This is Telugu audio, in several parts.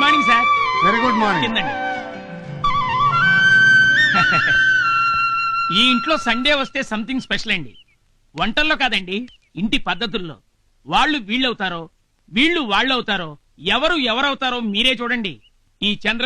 Morning sir. Very good morning. కిందండి. ఈ ఇంట్లో సండే వస్తే సంథింగ్ స్పెషల్ అండి. వంటల్లో కాదండి, ఇంటి పద్ధతుల్లో. వాళ్ళు వీళ్ళవుతారో, వీళ్ళు వాళ్ళవుతారో, ఎవరు ఎవరవుతారో మీరే చూడండి. ఈ Chandra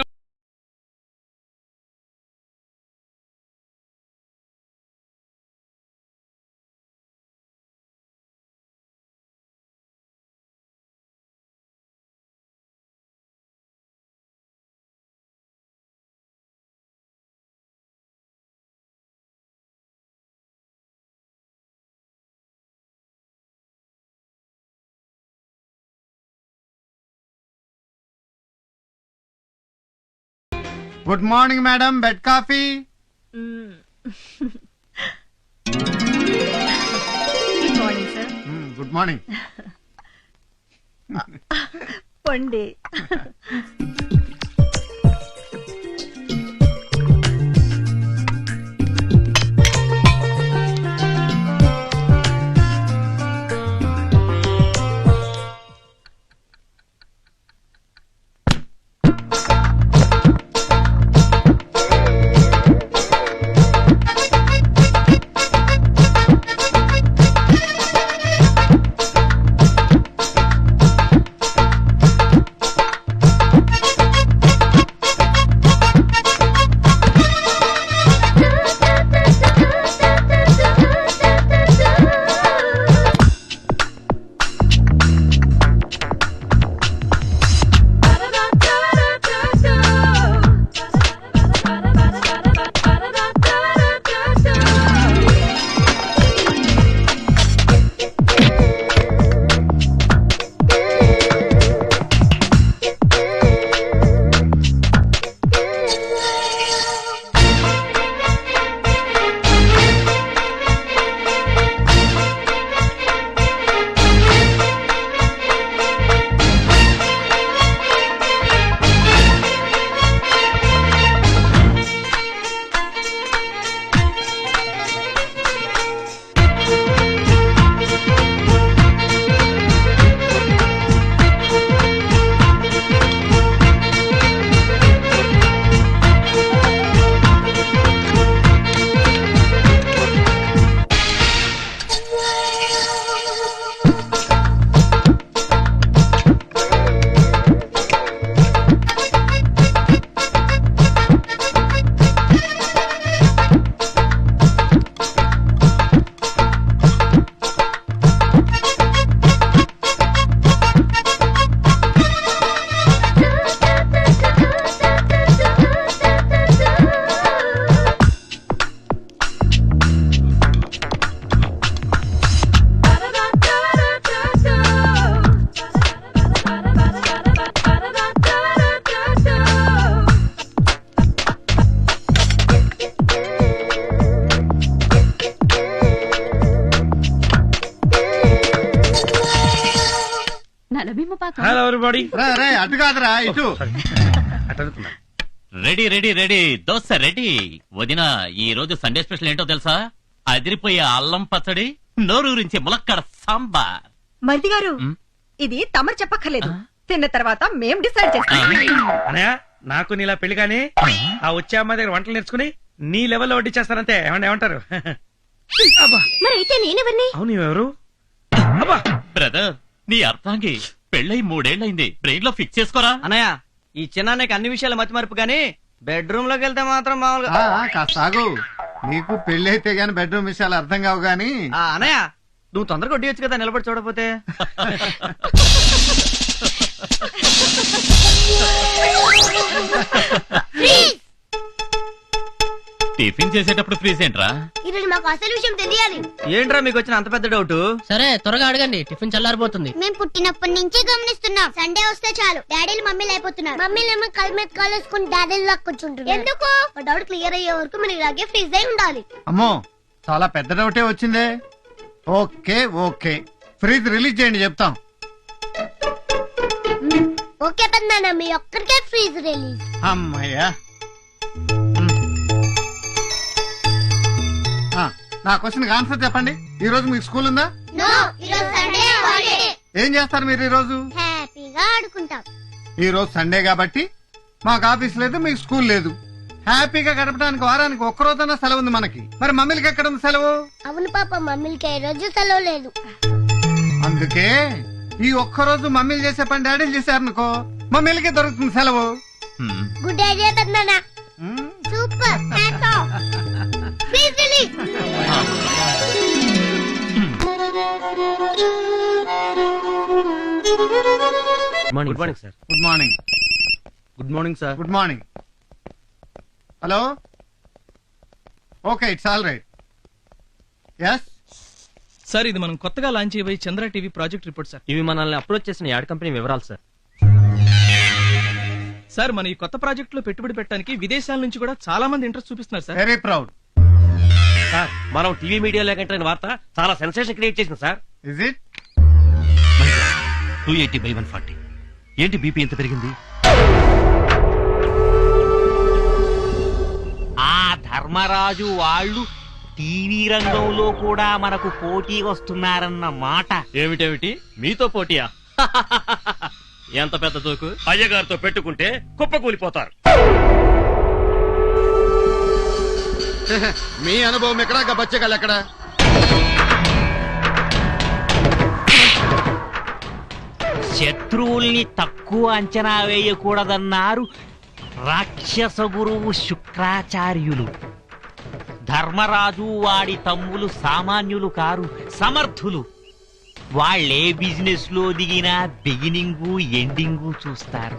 good morning madam. Bed coffee. Good morning sir. Good morning. పండి. Hello everybody. అటు కాదురా ఇటు. Ready ready ready dosa ready. వదిన ఈ రోజు సండే స్పెషల్ ఏంటో తెలుసా? అదిరిపోయే అల్లం పచ్చడి, నోరూరించి ములక్కడ సాంబార్. మరిది గారు, ఇది తమరు చెప్పక్కర్లేదు, తిన్న తర్వాత మేం డిసైడ్ చేస్తాం. అనయ్య, నాకు నీలా పెళ్లి కానీ ఆ వచ్చే అమ్మాయి దగ్గర వంటలు నేర్చుకుని నీ లెవెల్లో వడ్డించేస్తానంతే. ఏమంటారు? మరైతే నేనెవరిని? అవును, ఎవరు? బ్రదర్, నీ అర్థాంగి పెళ్ళై 3 ఏళ్లైంది. బ్రెయిన్ లో ఫిక్స్ చేసుకోరా. అన్నయ్య, ఈ చిన్నానికి అన్ని విషయాలు మతి మరుపు గానీ బెడ్రూమ్ లోకి వెళ్తే మాత్రం మామూలుగా. కాస్త ఆగు. నీకు పెళ్లి అయితే గాని బెడ్రూమ్ విషయాలు అర్థం కావు గాని. అన్నయ్య, నువ్వు తొందరగా వడ్డీయొచ్చు కదా, నిలబడి చూడపోతే. టిఫిన్ చేసేటప్పుడు ఫ్రీజ్ ఏంట్రా? ఈరోజు మాకు అసలు విషయం తెలియాలి. ఏంట్రా మీకు వచ్చిన అంత పెద్ద డౌట్? సరే త్వరగా అడగండి, టిఫిన్ చల్లారిపోతుంది. మేము పుట్టినప్పటి నుంచే గమనిస్తున్నాం, సండే వస్తే చాలు డాడీలు మమ్మీలు అయిపోతున్నారు. మమ్మీలేమో కళ్ళ మీద కాలేసుకుని డాడీలు లాగా కూర్చుంటున్నారు. ఎందుకు? డౌట్ క్లియర్ అయ్యే వరకు మీరు ఇలాగే ఫ్రీజ్ అయి ఉండాలి. అమ్మో, చాలా పెద్ద డౌటే వచ్చిందే. ఓకే ఓకే, ఫ్రీజ్ రిలీజ్ చేయండి, చెప్తాం. ఓకే పెద్దనాన్న, మీ ఒక్కరికే ఫ్రీజ్ రిలీజ్. అమ్మయ్యా. నా క్వశ్చన్ ఆన్సర్ చెప్పండి. ఈ రోజు మీకు స్కూల్ ఉందా? నో, ఈరోజు సండే హాలిడే. ఏం చేస్తారు మీరు ఈ రోజు? హ్యాపీగా ఆడుకుంటాం. ఈ రోజు సండే కాబట్టి మాకు ఆఫీస్ లేదు, మీకు స్కూల్ లేదు. హ్యాపీగా గడపడానికి వారానికి ఒక్కరోజైనా సెలవు ఉంది మనకి. మరి మమ్మీలకి ఎక్కడ ఉంది సెలవు? అవును పాప, మమ్మీలకి ఈ రోజు సెలవు లేదు. అందుకే ఈ ఒక్కరోజు మమ్మీలు చేసే పని డాడీలు చేశారనుకో, మమ్మీలకి దొరుకుతుంది సెలవు. గుడ్ ఐడియా పెద్దనా. Hmm. Super. Hats off. Please release. Good morning sir. Good morning. Good morning sir. Good morning. Hello. Okay, it's all right. Yes. Sir ఇది మనం కొత్తగా లాంచ్ చేయబోయే Chandra TV project report sir. ఇవి మనల్ని అప్రోచ్ చేసిన యాడ్ కంపెనీ వివరాలు సార్. సార్ మన ఈ కొత్త ప్రాజెక్ట్ లో పెట్టుబడి పెట్టడానికి విదేశాల నుంచి కూడా చాలా మంది ఇంట్రెస్ట్ చూపిస్తున్నారు సార్. Very proud. సార్ మనం టీవీ మీడియా లేకంటే వార్త చాలా సెన్సేషన్ క్రియేట్ చేసింది సార్. Is it? 280/140. ఏంటి బీపీ ఎంత పెరిగింది? ఆ ధర్మరాజు వాళ్ళు టీవీ రంగంలో కూడా మనకు పోటీ వస్తున్నారన్న మాట. ఏమిటేమిటి మీతో పోటీయా? ఎంత పెద్ద తోకు. అయ్యగారితో పెట్టుకుంటే కుప్పకూలిపోతారు. మీ అనుభవం ఎక్కడ, బచ్చగాళ్ళు ఎక్కడ? శత్రువుల్ని తక్కువ అంచనా వేయకూడదన్నారు రాక్షస గురువు శుక్రాచార్యులు. ధర్మరాజు వాడి తమ్ములు సామాన్యులు కారు, సమర్థులు. వాళ్ళే బిజినెస్ లో దిగినా బిగినింగు ఎండింగు చూస్తారు.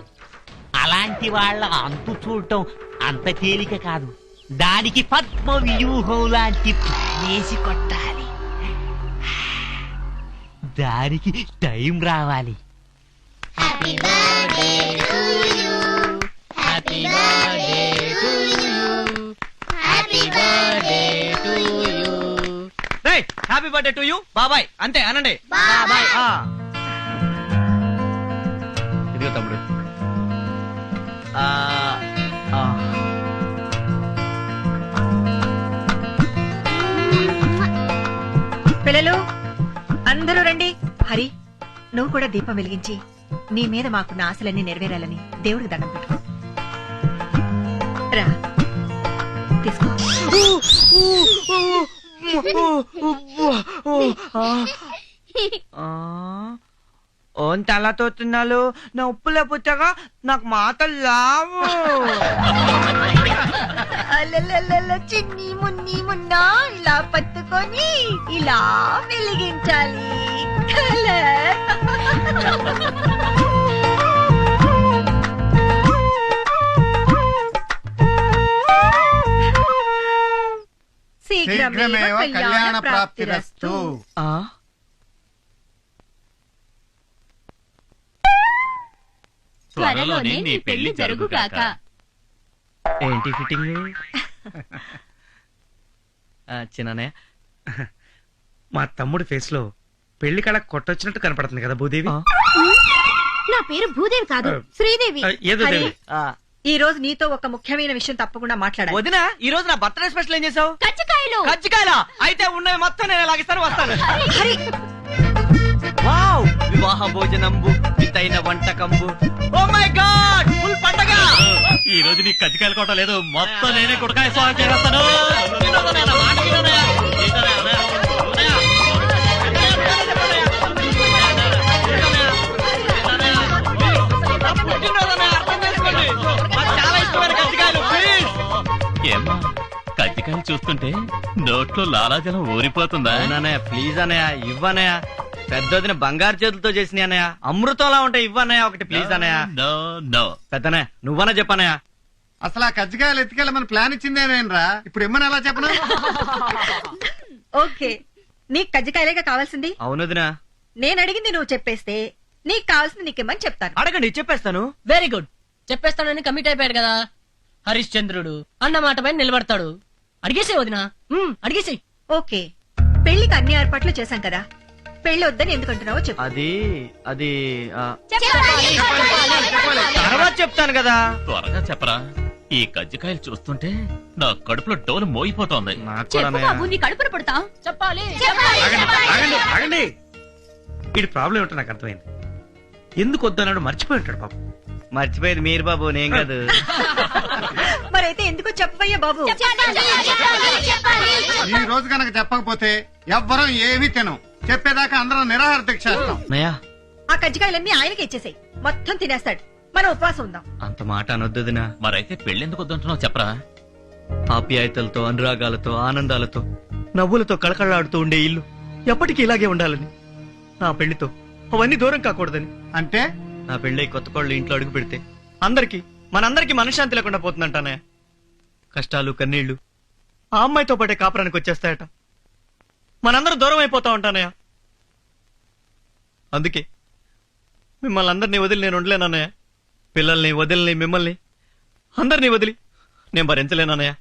అలాంటి వాళ్ళ అంతు చూడటం అంత తేలిక కాదు. దానికి పద్మ వ్యూహం లాంటి ప్లానేసి కొట్టాలి. దానికి టైం రావాలి. Happy birthday to you. Happy birthday to you. Happy birthday to you. Happy birthday to you బాబాయ్. అంతే అనండి. బాబాయ్. ఇదిగో తమ్ముడు. పిల్లలు అందరూ రండి. హరి, నువ్వు కూడా దీపం వెలిగించి నీ మీద మాకున్న ఆశలన్నీ నెరవేరాలని దేవుడికి దండం పెట్టు. రా, తీసుకో. ఓన్ తలతో తిన్నాలు నా ఉప్పులే పుచ్చగా నాకు మాటలు లావు. అలలలల చిన్ని మున్ని మున్నా ఇలా పట్టుకొని ఇలా వెలిగించాలి. కలర్. శీఘ్రమేవ కళ్యాణ ప్రాప్తిరస్తు. త్వరలోనే నీ పెళ్లి జరుగుగాక. ఏంటి ఫిట్టింగ్? చిన్ననే మా తమ్ముడి ఫేస్ లో పెళ్లి కళ కొట్టొచ్చినట్టు కనపడుతుంది కదా భూదేవి. నా పేరు భూదేవి కాదు, శ్రీదేవి. ఏదో హరి, దేవి. ఈ రోజు నీతో ఒక ముఖ్యమైన విషయం తప్పకుండా మాట్లాడాలి. వదిన ఈ రోజు నా బర్త్డే స్పెషల్ ఏం చేసావు? కజ్జికాయలు. కజ్జికాయలా? అయితే ఉన్నవి మొత్తం నేను లాగిస్తాను, వస్తాను. హరి, వావ్, వివాహ భోజనంబు వితైన వంటకంబు. ఓ మై గాడ్, ఫుల్ పండగ. ఈ రోజు నీకు కజ్జికాయలు కొట్ట లేదు, మొత్తం నేనే కుడకాయ స్వాగతం చేస్తాను. చాలా ఇష్టమైన కజ్జికాయలు, ప్లీజ్. ఏమ్మా కజ్జికాయలు చూస్తుంటే నోట్లో లాలాజలం ఊరిపోతుందా? అవునన్నయ్య, ప్లీజ్ అన్నయ్య, ఇవ్వనయ్య. పెద్దదిన బంగారు చేతులతో చేసిన అన్నయ్య, అమృతంలా ఉంటాయి. ఇవ్వన్నయ్య ఒకటి, ప్లీజ్ అన్నయ్య. No no. పెద్దనయ్య నువ్వన్నా చెప్పనయ్య. అసలు ఆ కజ్జికాయలు ఎత్తుకెళ్ళమని ప్లాన్ ఇచ్చిందేనేనరా, ఇప్పుడు ఇమ్మని ఎలా చెప్పను? ఓకే, నీకు కజ్జికాయలేగా కావాల్సింది. అవునదినా, నేను అడిగింది నువ్వు చెప్పేస్తే నీకు కావాల్సింది నీకేమని చెప్తాను. అడగండి, చెప్పేస్తాను. Very good. చెప్పేస్తానని కమిట్ అయిపోయాడు కదా హరిశ్చంద్రుడు. అన్న మాట పైన నిలబడతాడు. అడిగేసే వదినా, అడిగేసి. ఓకే, పెళ్లికి అన్ని ఏర్పాట్లు చేశాం కదా, పెళ్లి వద్దని ఎందుకంటున్నావో చెప్పు. అది తర్వాత చెప్తాను కదా. త్వరగా చెప్పరా, ఈ కజ్జికాయలు చూస్తుంటే నా కడుపులో డోలు మోగిపోతోంది. నాకు కూడా అన్నయ్య. నీ కడుపును పడతా. చెప్పాలి. ఆగండి ఆగండి. వీడి ప్రాబ్లం ఏంటో నాకు అర్థమైంది. ఎందుకు వద్దన్నాడు మర్చిపోయి ఉంటాడు పాపం. మర్చిపోయేది మీరు బాబు నేను కాదు. మరైతే ఎందుకో చెప్పవయ్యా బాబు. ఈ రోజు కనుక చెప్పకపోతే ఎవ్వరం ఏమీ తినం. చెప్పేదాకా అందరం నిరాహార దీక్ష చేస్తాం. నయా ఆ కజ్జికాయలన్నీ ఆయనకి ఇచ్చేసాయి, మొత్తం తినేస్తాడు. మనం ఉపవాసం ఉందాం. అంత మాట అనొద్దుదినా. మరైతే పెళ్ళెందుకు వద్దంటున్నావు చెప్పరా? ఆప్యాయతలతో, అనురాగాలతో, ఆనందాలతో, నవ్వులతో కళకళలాడుతూ ఉండే ఇల్లు ఎప్పటికీ ఇలాగే ఉండాలని, నా పెళ్లితో అవన్నీ దూరం కాకూడదని. అంటే నా పెళ్ళై కొత్త కోళ్ళు ఇంట్లో అడుగు పెడితే మనందరికీ మనశ్శాంతి లేకుండా పోతుందంటానే. కష్టాలు, కన్నీళ్లు ఆ అమ్మాయితో పాటే కాపురానికి వచ్చేస్తాయట. మనందరూ దూరం అయిపోతా ఉంటానయ్య. అందుకే మిమ్మల్ని అందరినీ వదిలి నేను ఉండలేనన్నయ్య. పిల్లల్ని వదిలిని, మిమ్మల్ని అందరినీ వదిలి నేను భరించలేనన్నయ్య.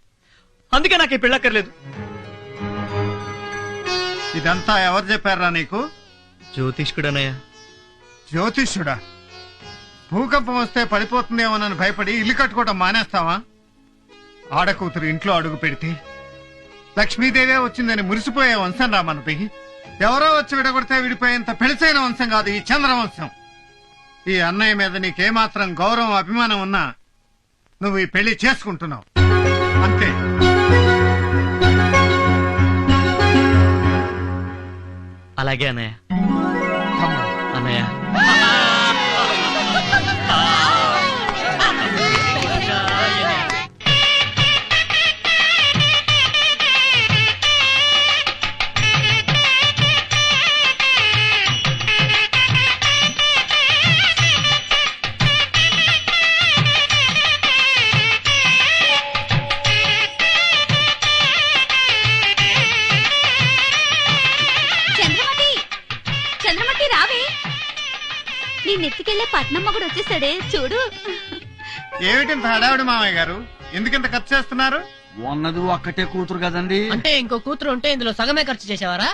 అందుకే నాకు ఈ పెళ్ళక్కర్లేదు. ఇదంతా ఎవరు చెప్పారా నీకు? జ్యోతిష్కుడనయ్య. జ్యోతిష్యుడా? భూకంపం వస్తే పడిపోతుందేమోనని భయపడి ఇల్లు కట్టుకోవడం మానేస్తావా? ఆడకూతురు ఇంట్లో అడుగు పెడితే లక్ష్మీదేవే వచ్చిందని మురిసిపోయే వంశం రా మనది. ఎవరో వచ్చి విడగొడితే విడిపోయేంత పెళసైన వంశం కాదు ఈ చంద్రవంశం. ఈ అన్నయ్య మీద నీకేమాత్రం గౌరవం, అభిమానం ఉన్నా నువ్వు ఈ పెళ్లి చేసుకుంటున్నావు అంతే. అలాగే అన్నయ్య. అన్నయ్య చంద్రమతి రావే, నీ నెత్తికెళ్లే పట్నం మొగుడు వచ్చేసాడే చూడు. ఏమిటింత హడావిడి మామయ్య గారు? ఎందుకింత ఖర్చు చేస్తున్నారు? ఉన్నది ఒక్కటే కూతురు కదండి. అంటే ఇంకో కూతురు ఉంటే ఇందులో సగమే ఖర్చు చేసేవారా?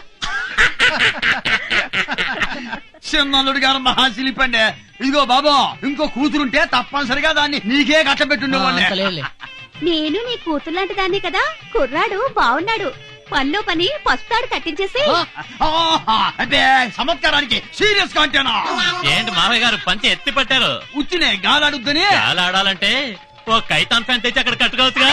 చిన్నల్లుడు గారు మహాశిల్పండి. ఇదిగో బాబా, ఇంకో కూతురుంటే తప్పనిసరిగా దాన్ని నీకే కట్టబెట్టుండేవాడిని. నేను నీ కూతురు లాంటి దాన్ని కదా. కుర్రాడు బాగున్నాడు, పనిలో పని పసుతాడు కట్టించేసి. అంటే చమత్కారానికి సీరియస్ గా అంటేనా? ఏంటి మామయ్య గారు పంచి ఎత్తి పట్టారు? ఉచ్చినే గాలాడుద్దని. గాలాడాలంటే ఓ కైతాన్ ఫ్యాన్ తెచ్చి అక్కడ కట్టుకోవచ్చుగా.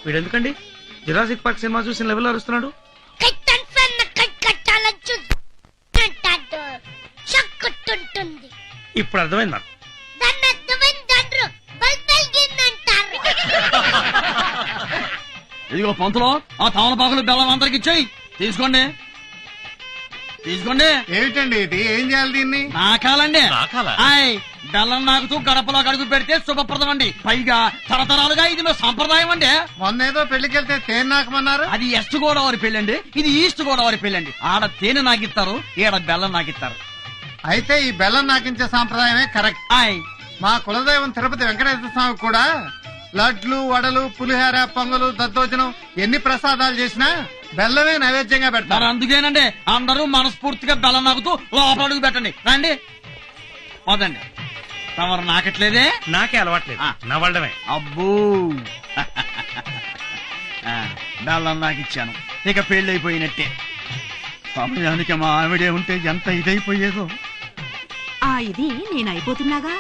వీడెందుకండి జురాసిక్ పార్క్ సినిమా చూసిన లెవెల్ అరుస్తున్నాడు? ఇప్పుడు అర్థమైంది నాకు. ఇదిగో పంతులో, ఆ తమలపాకులు బెల్లం అందరికి ఇచ్చేయి. తీసుకోండి తీసుకోండి. ఏమిటండి ఇది? ఏం చేయాలి దీన్ని? నాకాలండి. నాకాలా? ఆయ్, బెల్లం నాకుతూ గడపలో అడుగు పెడితే శుభప్రదం అండి. పైగా తరతరాలుగా ఇది మా సంప్రదాయం అండి. మొన్నేదో పెళ్లికెళ్తే తేనె నాకమన్నారు. అది వెస్ట్ గోదావరి పెళ్ళండి, ఇది ఈస్ట్ గోదావరి పెళ్ళండి. ఆడ తేనె నాకిస్తారు, ఈడ బెల్లం నాకిస్తారు. అయితే ఈ బెల్లం నాకించే సాంప్రదాయమే కరెక్ట్. ఆయ్, మా కులదైవం తిరుపతి వెంకటేశ్వర స్వామి కూడా లడ్లు, వడలు, పులిహార, పొంగలు, దద్దోజనం ఎన్ని ప్రసాదాలు చేసినా బెల్లమే నైవేద్యంగా మరి పెడతారు. అందుకేనండి అందరూ మనస్ఫూర్తిగా బెల్లం నాకుతూ లోపల అడుగు పెట్టండి. రండి, పోదండి. తమరు నాకట్లేదే? నాకే అలవాట్లేదు, నవ్వడమే. అబ్బో, బెల్లం నాకిచ్చాను, ఇక పెళ్ళైపోయినట్టే. సమయానికి మా ఆవిడే ఉంటే ఎంత ఇదైపోయేదో. ఇది నేను అయిపోతున్నాగా.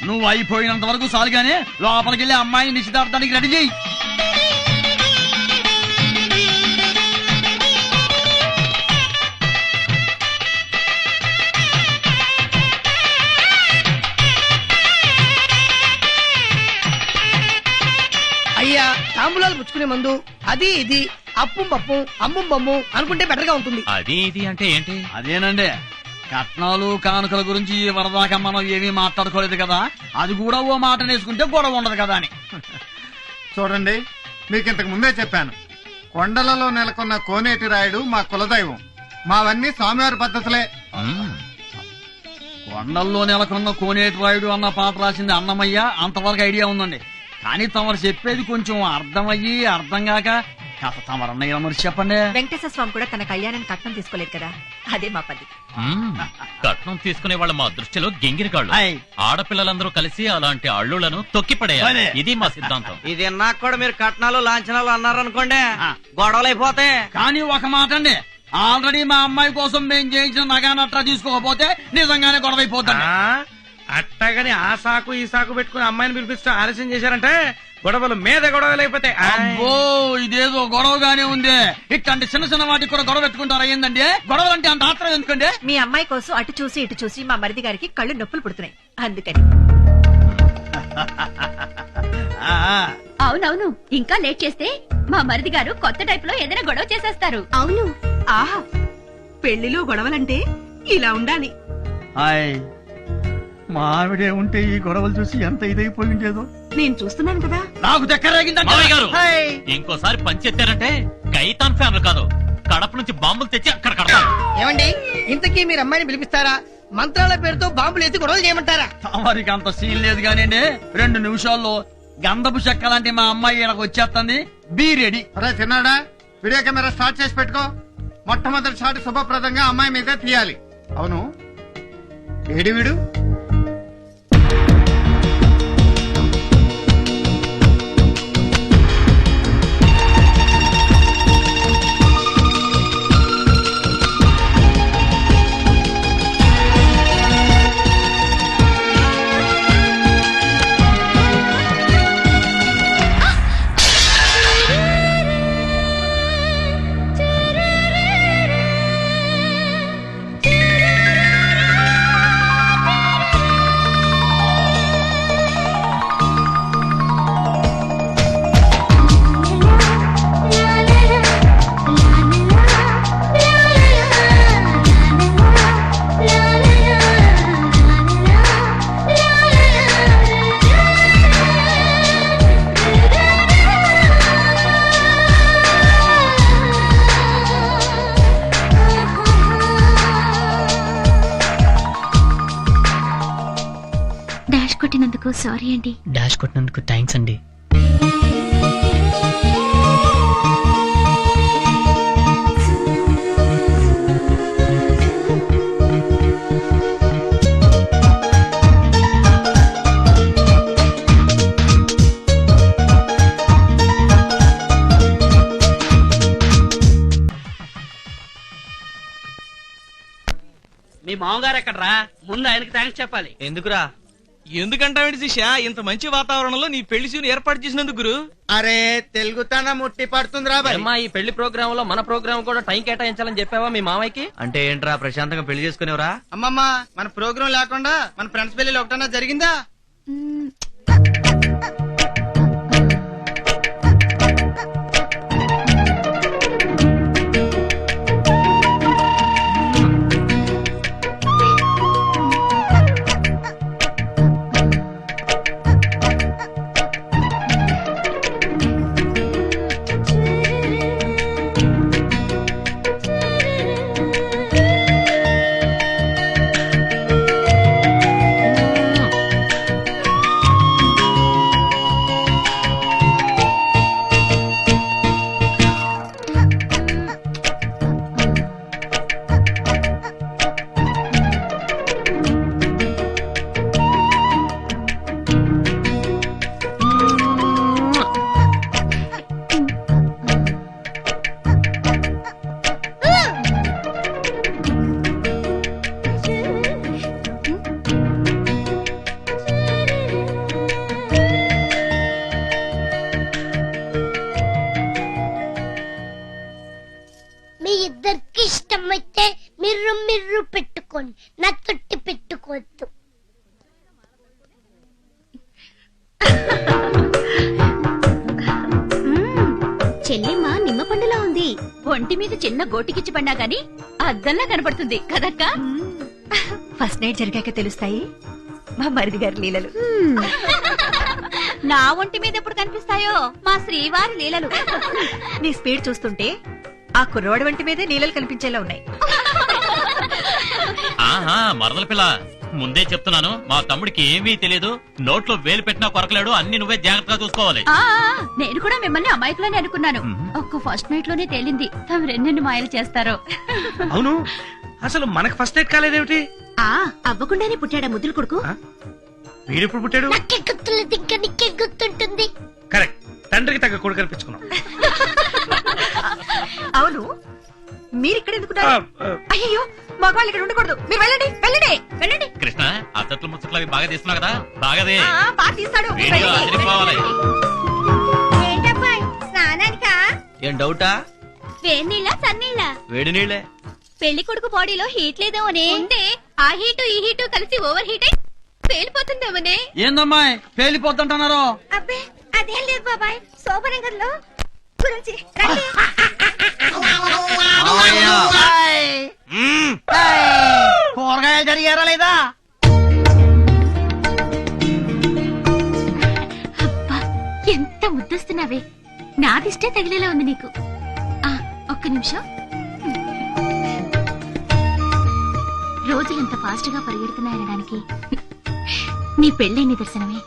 నువ్వు అయిపోయినంత వరకు చాలుగానే లోపలికి వెళ్ళి అమ్మాయిని నిశ్చితార్థానికి రెడీ చేయి. అయ్యా, తాంబూలాలు పుచ్చుకునే ముందు అది ఇది అప్పు పప్పు అమ్ము బొమ్ము అనుకుంటే బెటర్ గా ఉంటుంది. అది ఇది అంటే ఏంటి? అదేనండి, కట్నాలు కానుకల గురించి వరదాకా మనం ఏమీ మాట్లాడుకోలేదు కదా, అది కూడా ఓ మాట నేసుకుంటే గొడవ ఉండదు కదా అని. చూడండి, మీకు ఇంతకు ముందే చెప్పాను, కొండలలో నెలకొన్న కోనేటి రాయుడు మా కులదైవం. మావన్నీ స్వామివారి పద్ధతులే. కొండల్లో నెలకొన్న కోనేటి రాయుడు అన్న పాట రాసింది అన్నమయ్య, అంతవరకు ఐడియా ఉందండి. కానీ తమరు చెప్పేది కొంచెం అర్థమయ్యి అర్థం కాక కథ తమరన్నయ్య మరి చెప్పండి. వెంకటేశ్వర స్వామి కూడా తన కళ్యాణానికి కట్నం తీసుకోలేదు కదా, అదే మా పద్ధతి. కట్నం తీసుకునే వాళ్ళ మా దృష్టిలో గింగిరికాళ్ళు. ఆడపిల్లలందరూ కలిసి అలాంటి అల్లులను తొక్కిపడేయాలి, ఇది మా సిద్ధాంతం. ఇది నాకు కూడా మీరు కట్నాలు లాంఛనాలు అన్నారనుకోండి, గొడవలు అయిపోతాయి. కానీ ఒక మాట అండి, ఆల్రెడీ మా అమ్మాయి కోసం మేము చేయించిన నగానట్రా తీసుకోకపోతే నిజంగానే గొడవ అయిపోతాం. అట్టగాని ఆ సాకు ఈ సాకు పెట్టుకుని అమ్మాయిని పిలిపిస్తూ ఆలస్యం చేశారంటే గొడవలు మీద గొడవలు అయిపోతాయి. అబ్బో ఇదేదో గొడవగానే ఉంది. ఇట్లాంటి చిన్న చిన్న వాటికి కూడా గొడవ పెట్టుకుంటారా ఏందండి? గొడవలు అంటే అంత ఆత్రం ఎందుకండి? మీ అమ్మాయి కోసం అటు చూసి ఇటు చూసి మా మరిది గారికి కళ్ళు నొప్పులు పుడుతున్నాయి అందుకని. అవునవును, ఇంకా లేట్ చేస్తే మా మరిది గారు కొత్త టైప్ లో ఏదైనా గొడవ చేసేస్తారు. అవును. ఆహా, పెళ్లిలో గొడవలంటే ఇలా ఉండాలి. హాయ్, మా ఆవిడే ఉంటే ఈ గొడవలు చూసి ఎంత ఇదైపోయి ఉండేదో. నేను చూస్తున్నాను కదా. నాకు దగ్గరేగిందంటే మావయ్య గారు ఇంకోసారి పంచెత్తారంటే కైతాన్ ఫ్యామిలీ కాదు, కడప నుంచి బాంబులు తెచ్చి అక్కడ కడతాను. ఏమండి, ఇంతకీ మీరు అమ్మాయిని పిలిపిస్తారా, మంత్రాల పేరుతో బాంబులు ఎత్తి గొడవలు చేయమంటారా? తమరికి అంత సీన్ లేదు కానివ్వండి, 2 నిమిషాల్లో గంధపు చెక్క లాంటి మా అమ్మాయి ఈయనకు వచ్చేస్తుంది. Be ready. అరే చిన్నాడా, వీడియో కెమెరా స్టార్ట్ చేసి పెట్టుకో. మొట్టమొదటి షాట్ శుభప్రదంగా అమ్మాయి మీద తీయాలి. అవును, ఏడి వీడు? డాష్ కొట్టినందుకు సారీ అండి. డాష్ కొట్టినందుకు థ్యాంక్స్ అండి. మీ మామగారు ఎక్కడరా? ముందు ఆయనకి థ్యాంక్స్ చెప్పాలి. ఎందుకురా? ఎందుకంటావేంటి శిష్య, ఇంత మంచి వాతావరణంలో నీ పెళ్లి సీన్ ఏర్పాటు చేసినందుకు గురు. అరే తెలుగుతన ముట్టి పడుతుందిరా బాయ్. అమ్మా, ఈ పెళ్లి ప్రోగ్రామ్ లో మన ప్రోగ్రామ్ కూడా టైం కేటాయించాలని చెప్పావా మీ మామయ్యకి? అంటే ఏంట్రా, ప్రశాంతంగా పెళ్లి చేసుకునేవరా? అమ్మమ్మ, మన ప్రోగ్రామ్ లేకుండా మన ఫ్రెండ్స్ పెళ్లి ఒకటన్నా జరిగిందా? మీ ఇద్దరికి ఇష్టమైతే మీరు మీరు పెట్టుకోండి, నా తొట్టి పెట్టుకోవద్దు. చెల్లిమా నిమ్మ పండులా ఉంది. ఒంటి మీద చిన్న గోటికిచ్చి పడినా గాని అద్దంలా కనపడుతుంది కదక్క. ఫస్ట్ నైట్ జరిగాక తెలుస్తాయి మా మరిది గారి లీలలు. నా ఒంటి మీద ఎప్పుడు కనిపిస్తాయో మా శ్రీవారి లీలలు. నీ స్పీడ్ చూస్తుంటే ఆ కుర్రవాడి వంటి మీదే నీళ్ళలు కనిపించేలా ఉన్నాయి. ఆహా మరదల పిల్ల, ముందే చెప్తున్నాను, మా తమ్ముడికి ఏమీ తెలియదు. నోట్లో వేలు పెట్టినా కొరకలేడు. అన్ని నువ్వే జాగ్రత్తగా చూసుకోవాలి. నేను కూడా మిమ్మల్ని అమాయకులని అనుకున్నాను. ఒక్క ఫస్ట్ నైట్ లోనే తేలింది తమరు ఎన్నెన్ని మాయలు చేస్తారో. అవును, అసలు మనకు ఫస్ట్ నైట్ కాలేదేమిటి? అవ్వకుండానే పుట్టాడా ముద్దులు కొడుకు? వీడెప్పుడు పుట్టాడు? నాకే గుర్తులేదు, ఇంకా నీకే గుర్తుంటుంది. కరెక్ట్, తండ్రికి తగ్గ కొడుకు కనిపించుకున్నాం. అవును, మీరు ఇక్కడ ఎందుకున్నారు? అయ్యో మగవాళ్ళు ఇక్కడ ఉండకూడదు. మీరు వెళ్ళండి వెళ్ళండి వెళ్ళండి. కృష్ణ అత్తట్లు ముచ్చట్లు అవి బాగా తీస్తున్నావు కదా, బాగాదే బాగా తీస్తాడు. మీరు వీడియో వెళ్ళండి. అదిరిపోవాలి. ఏంటబ్బాయ్ స్నానానికా? ఏం డౌటా? వేడి నీళ్ళ సన్నీళ్ళ? వేడి నీళ్ళే. పెళ్లి కొడుకు బాడీలో హీట్ లేదేమోనే. ఉంటే ఆ హీటు ఈ హీటు కలిసి ఓవర్ హీట్ అయి పేలిపోతుందేమోనే. ఏందమ్మాయి పేలిపోతుంటున్నారు? అబ్బే అదేం లేదు బాబాయ్, శోభనగర్లో గురించి కూరగాయలు జరిగారా లేదా? అబ్బా ఎంత ముద్దస్తున్నావే, నాదిష్టే తగిలేలా ఉంది నీకు. ఒక్క నిమిషం. రోజులు ఎంత ఫాస్ట్ గా పరిగెడుతున్నాయనడానికి నీ పెళ్ళే నిదర్శనమే.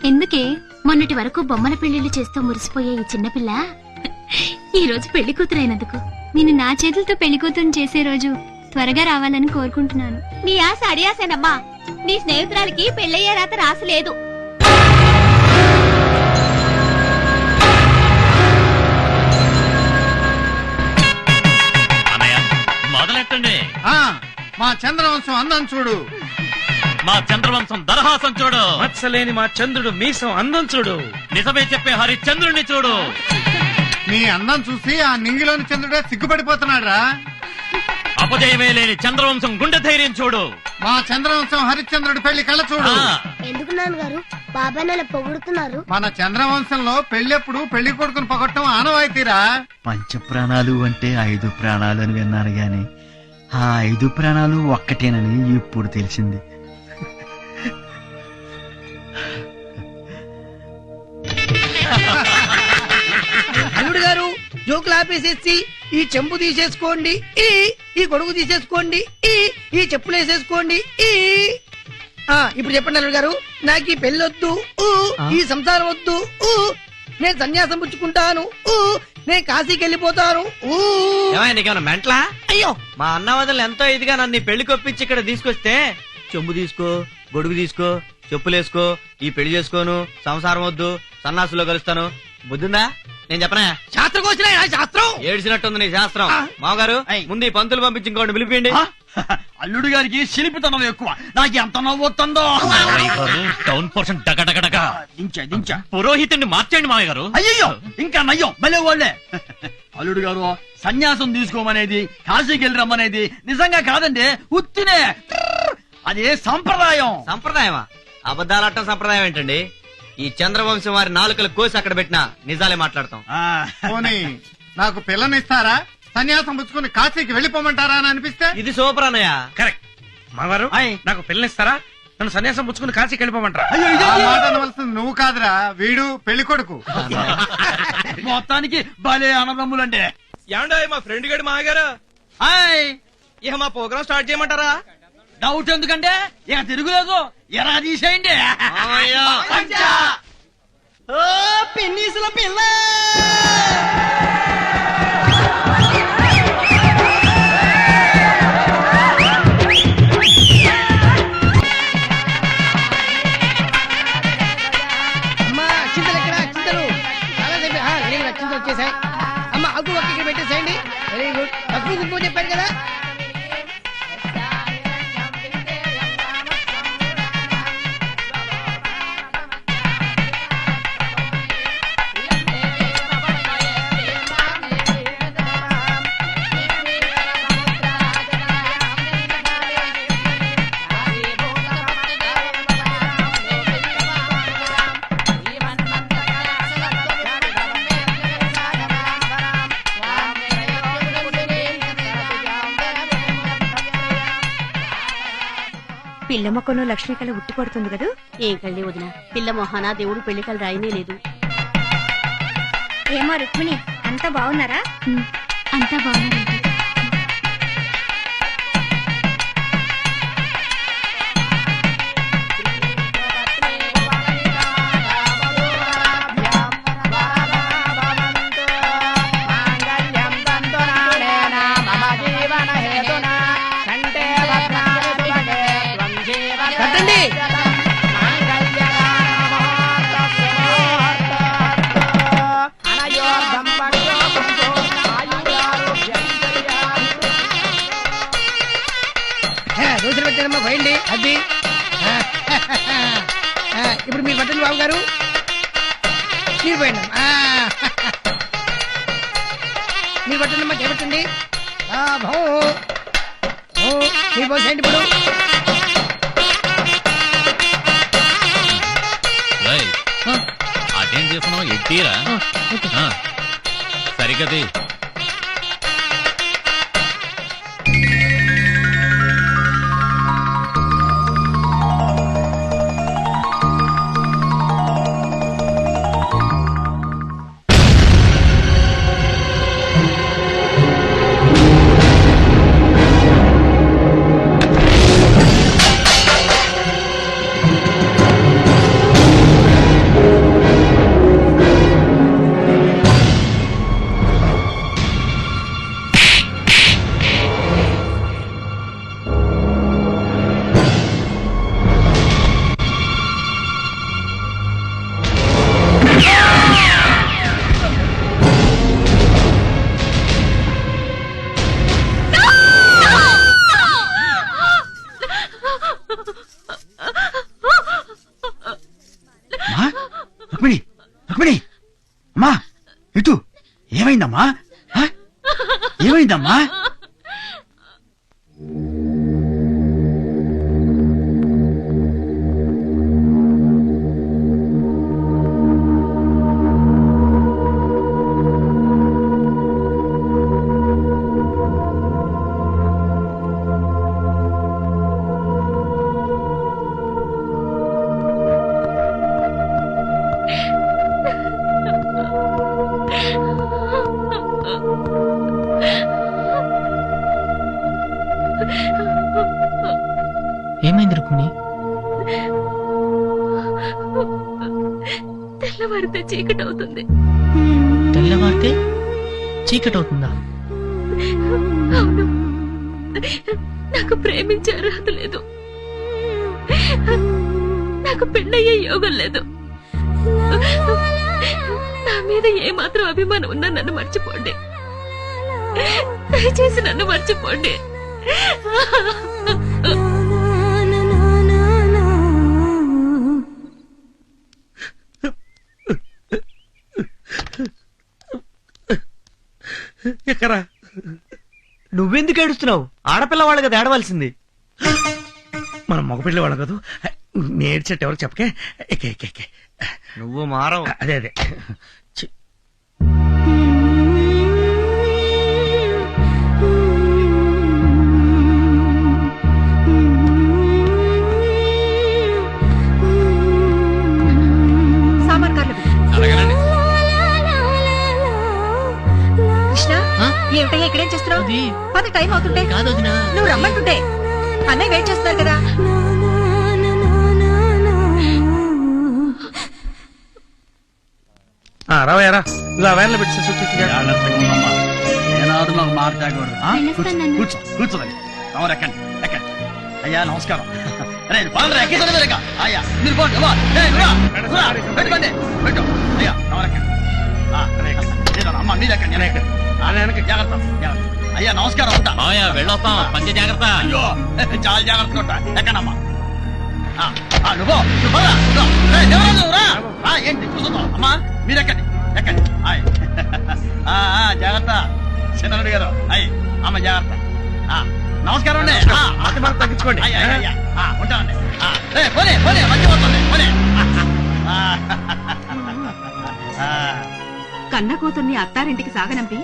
ఎందుకే మొన్నటి వరకు బొమ్మల పెళ్లిళ్లు చేస్తూ మురిసిపోయే ఈ చిన్నపిల్ల ఈ రోజు పెళ్లి కూతురైనందుకు నేను నా చేతులతో పెళ్లి కూతురు చేసే రోజు త్వరగా రావాలని కోరుకుంటున్నాను. నీ ఆశ అడియాసేనమ్మా. నీ స్నేహితురాలకి పెళ్ళయ్యే రాత రాసలేదు. అన్నయ్య మొదలెట్టండి. మా చంద్రవంశం అందం చూడు. మా చంద్రవంశం దరహాసం చూడు. మత్సలేని మా చంద్రుడు మీసం అందం చూడు. నిజమే చెప్పే హరిశ్చంద్రుడిని చూడు. నీ అందం చూసి ఆ నింగిలోని చంద్రుడే సిగ్గుపడిపోతున్నాడు రా. అపజయమే లేని చంద్రవంశం గుండె ధైర్యం చూడు. మా చంద్రవంశం హరిశ్చంద్రుడి పెళ్లి కళ్ళ చూడు. ఎందుకు నాన్నగారు బాబాయ్ నెల పొగుడుతున్నారు? మన చంద్రవంశంలో పెళ్ళెప్పుడు పెళ్లి కొడుకుని పొగట్టం ఆనవాయితీరా. పంచ ప్రాణాలు అంటే 5 ప్రాణాలు అని విన్నాను గాని ఆ 5 ప్రాణాలు ఒక్కటేనని ఇప్పుడు తెలిసింది. అల్లుడు గారు జోకులు ఆపేసేసి ఈ చెంబు తీసేసుకోండి, ఈ గొడుగు తీసేసుకోండి, ఈ చెప్పులు వేసేసుకోండి. ఇప్పుడు చెప్పండి అల్లుడు గారు, నాకు ఈ పెళ్ళొద్దు, ఈ సంసారం వద్దు, నేను సన్యాసం పుచ్చుకుంటాను, నేను కాశీకి వెళ్ళిపోతాను. నీకేమన్నా మెంట్లా? అయ్యో మా అన్నవదలు ఎంతో ఇదిగా నన్ను ఈ పెళ్లి కొప్పించి ఇక్కడ తీసుకొస్తే చెంబు తీసుకో, గొడుగు తీసుకో, చెప్పులేసుకో, ఈ పెళ్లి చేసుకోను, సంసారం వద్దు, సన్నాసులో కలుస్తాను. బుద్ధిందా? నేను చెప్పనా? శాస్త్రం వచ్చిన శాస్త్రం ఏడ్చినట్టుంది నీ శాస్త్రం. మామగారు ముందు ఈ పంతులు పంపించి ఇంకోటి పిలిపిండి. అల్లుడు గారికి శిల్పితనం ఎక్కువ, నాకు ఎంత నవ్వుతుందో. టౌన్ పోర్షన్ డగడగడగ దించా పురోహితుడిని మార్చేయండి మామయ్య గారు. అయ్యో ఇంకా నయ్యం భలే వాళ్ళే. అల్లుడు గారు సన్యాసం తీసుకోమనేది, కాశీకి వెళ్ళి రమ్మనేది నిజంగా కాదండి, ఉత్తినే. అదే సంప్రదాయం. సంప్రదాయమా? అబద్ధాలట్టం సంప్రదాయం ఏంటండి? ఈ చంద్రవంశం వారి నాలుకలు కోసి అక్కడ పెట్టినా నిజాలే మాట్లాడతాం. పోనీ నాకు పిల్లనిస్తారా? సన్యాసం పుచ్చుకుని కాశీకి వెళ్ళిపోమంటారా అని అనిపిస్తే? ఇది సూపర్ అన్నయ్య. కరెక్ట్. మావారు నాకు పిల్లనిస్తారా? నన్ను సన్యాసం పుచ్చుకుని కాశీకి వెళ్ళిపోమంటారా? ఆ మాట అనవలసింది నువ్వు కాదురా, వీడు పెళ్లి కొడుకు. మొత్తానికి భలే అన్నదమ్ములండి. ఏమండో మా ఫ్రెండ్ గడి మాగారు ఇక మా ప్రోగ్రామ్ స్టార్ట్ చేయమంటారా? డౌట్ ఎందుకంటే ఇక తిరుగులేదు, ఎరా తీసేయండి. పిన్నీసుల పిల్ల అమ్మా చింతలు ఎక్కడ? చింతలు చాలాసేపు వెరీ గుడ్, చింతలు వచ్చేసాయి. అమ్మ అగ్గు ఒక్క ఇక్కడ పెట్టేసేయండి. Very good. పసుపు కుంకుమ చెప్పాను కదా. పిల్ల మొక్కను లక్ష్మీ కళ ఉట్టి పడుతుంది కదా. ఏం కళ్ళి వదిన, పిల్ల మొహాన దేవుడు పెళ్లికలు రాయనే లేదు. ఏమో రుక్మిణి అంతా బాగున్నారా? అంతా బాగున్నారంటే కట్టండి. దోశలు పెట్టారమ్మా పోయండి అది ఇప్పుడు మీరు పట్టండి బాబు గారు మీరు పోయండి మీరు పట్టండి అమ్మా చేపట్టండి మీరు పోసేయండి ఇప్పుడు అటెండ్ చేస్తున్నావు ఎట్టీరా సరికది రుక్మిణి రుక్మిణి అమ్మా ఇటు ఏమైందమ్మా ఏమైందమ్మా ఏమైంది రుక్మిణి? తెల్లవారితే చీకటి అవుతుంది. తెల్లవారితే చీకటి అవుతుందా? అవును, నాకు ప్రేమించే అర్హత లేదు, నాకు పెళ్ళయ్యే యోగం లేదు. నా మీద ఏమాత్రం అభిమానం ఉన్నా నన్ను మర్చిపోండి, దయచేసి నన్ను మర్చిపోండి. ఎక్కరా నువ్వెందుకు ఏడుస్తున్నావు? ఆడపిల్లవాళ్ళు కదా ఏడవలసింది. మనం మగపిల్లవాళ్ళం కదా, నేర్చేట ఎవరికి చెప్పకే. ఎక్కే ఎక్కే ఎక్కే. నువ్వు మారవు. అదే అదే ఏమిటయ్యా ఇక్కడేం చేస్తున్నావు? పది టైం అవుతుంటే కాదు వదినా, నువ్వు రమ్మంటుంటే అన్నయ్య వెయిట్ చేస్తున్నారు కదా. రావయారా ఇలా వ్యాన్లో పెట్టి ఏనాడు నాకు మాట్లాడకూడదు. కూర్చో కూర్చోండి. తమరు ఎక్కండి ఎక్కండి. అయ్యా నమస్కారం. అయ్యా మీరు పోండి. పెట్టుకోండి పెట్టు. అయ్యా తమరు ఎక్కండి. అమ్మ మీరు ఎక్కండి. జాగ్రత్త అయ్యా నమస్కారం. ఉంటా వెళ్ళొస్తాం. పంచ జాగ్రత్త. అయ్యో చాలా జాగ్రత్తగా ఉంటా. ఎక్కడమ్మా ఏంటి కూర్చున్నావు? అమ్మా మీరు ఎక్కండి ఎక్కండి. జాగ్రత్త చిన్నరుడు గారు. అయ్యి అమ్మ జాగ్రత్త. నమస్కారం అండి. తగ్గించుకోండి. ఉంటానండి. పోనీ పోనీ మంచి పోతుంది. పోనీ కన్న కూతుర్ని అత్తారింటికి సాగనంపి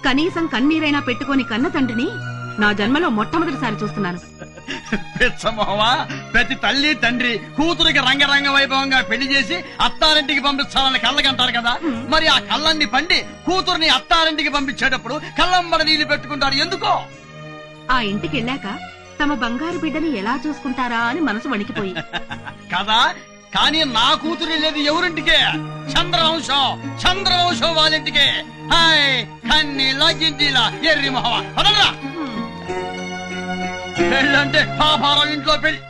కనీసం కన్నీరైనా పెట్టుకొని కన్న తండ్రిని నా జన్మలో మొట్టమొదటిసారి చూస్తున్నాను. పిచ్చమోవా, ప్రతి తల్లి తండ్రి కూతురికి రంగరంగ వైభవంగా పెళ్లి చేసి అత్తారింటికి పంపించాలని కళ్ళకంటారు కదా. మరి ఆ కళ్ళన్ని పండి కూతుర్ని అత్తారింటికి పంపించేటప్పుడు కళ్ళంబడ నీళ్లు పెట్టుకుంటారు ఎందుకో? ఆ ఇంటికి వెళ్ళాక తమ బంగారు బిడ్డని ఎలా చూసుకుంటారా అని మనసు వణికిపోయి కదా. కానీ నా కూతురు లేదు ఎవరింటికే? చంద్రవంశం చంద్రవంశం వాళ్ళింటికే. హాయ్ కన్నీలా గింజీలా ఎర్రి మొహవా పదరా. పెళ్ళంటే పాపారం ఇంట్లో పెళ్లి.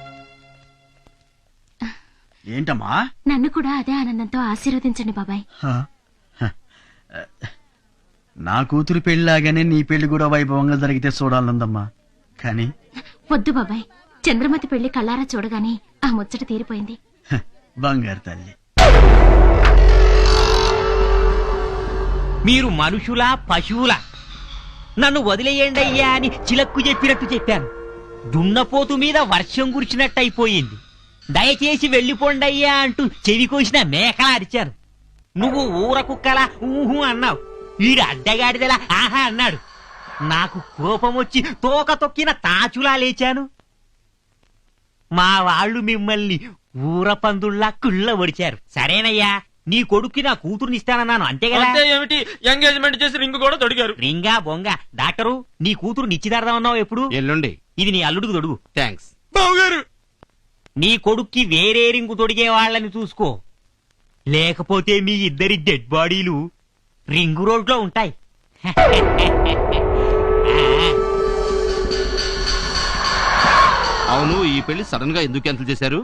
ఏంటమ్మా? నన్ను కూడా అదే ఆనందంతో ఆశీర్వదించండి బాబాయ్. నా కూతురు పెళ్లిలాగానే నీ పెళ్లి కూడా వైభవంగా జరిగితే చూడాలందమ్మా. కానీ వద్దు బాబాయ్, చంద్రమతి పెళ్లి కళ్ళారా చూడగానే ఆ ముచ్చట తీరిపోయింది. బంగారు తల్లి. మీరు మనుషులా పశువులా? నన్ను వదిలేయండి అయ్యా అని చిలక్కు చెప్పినట్టు చెప్పాను. దున్నపోతు మీద వర్షం కురిచినట్టు అయిపోయింది. దయచేసి వెళ్ళిపోండి అయ్యా అంటూ చెవి కోసిన మేకలా అరిచాను. నువ్వు ఊర కుక్కలా ఊహు అన్నావు. వీడు అడ్డగాడిదలా ఆహా అన్నాడు. నాకు కోపం వచ్చి తోక తొక్కిన తాచులా లేచాను. మా వాళ్ళు మిమ్మల్ని ఊర పందుల్లా కుళ్ళ ఒడిచారు. సరేనయ్యా, నీ కొడుక్కి నా కూతురుని ఇస్తానన్నాను, అంతే కదా? ఏమిటి, ఎంగేజ్మెంట్ చేసి రింగ్ కూడా తొడిగారు. రింగా బొంగ. డాక్టరు, నీ కూతురు నిశ్చితార్థమన్నావు ఎప్పుడు? ఎల్లుండి. ఇది నీ అల్లుడికి తొడుగు. థ్యాంక్స్. బావగారు, నీ కొడుక్కి వేరే రింగు తొడిగే వాళ్ళని చూసుకో, లేకపోతే మీ ఇద్దరి డెడ్ బాడీలు రింగు రోడ్లో ఉంటాయి. అవును, ఈ పెళ్లి సడన్ గా ఎందుకు క్యాన్సిల్ చేశారు?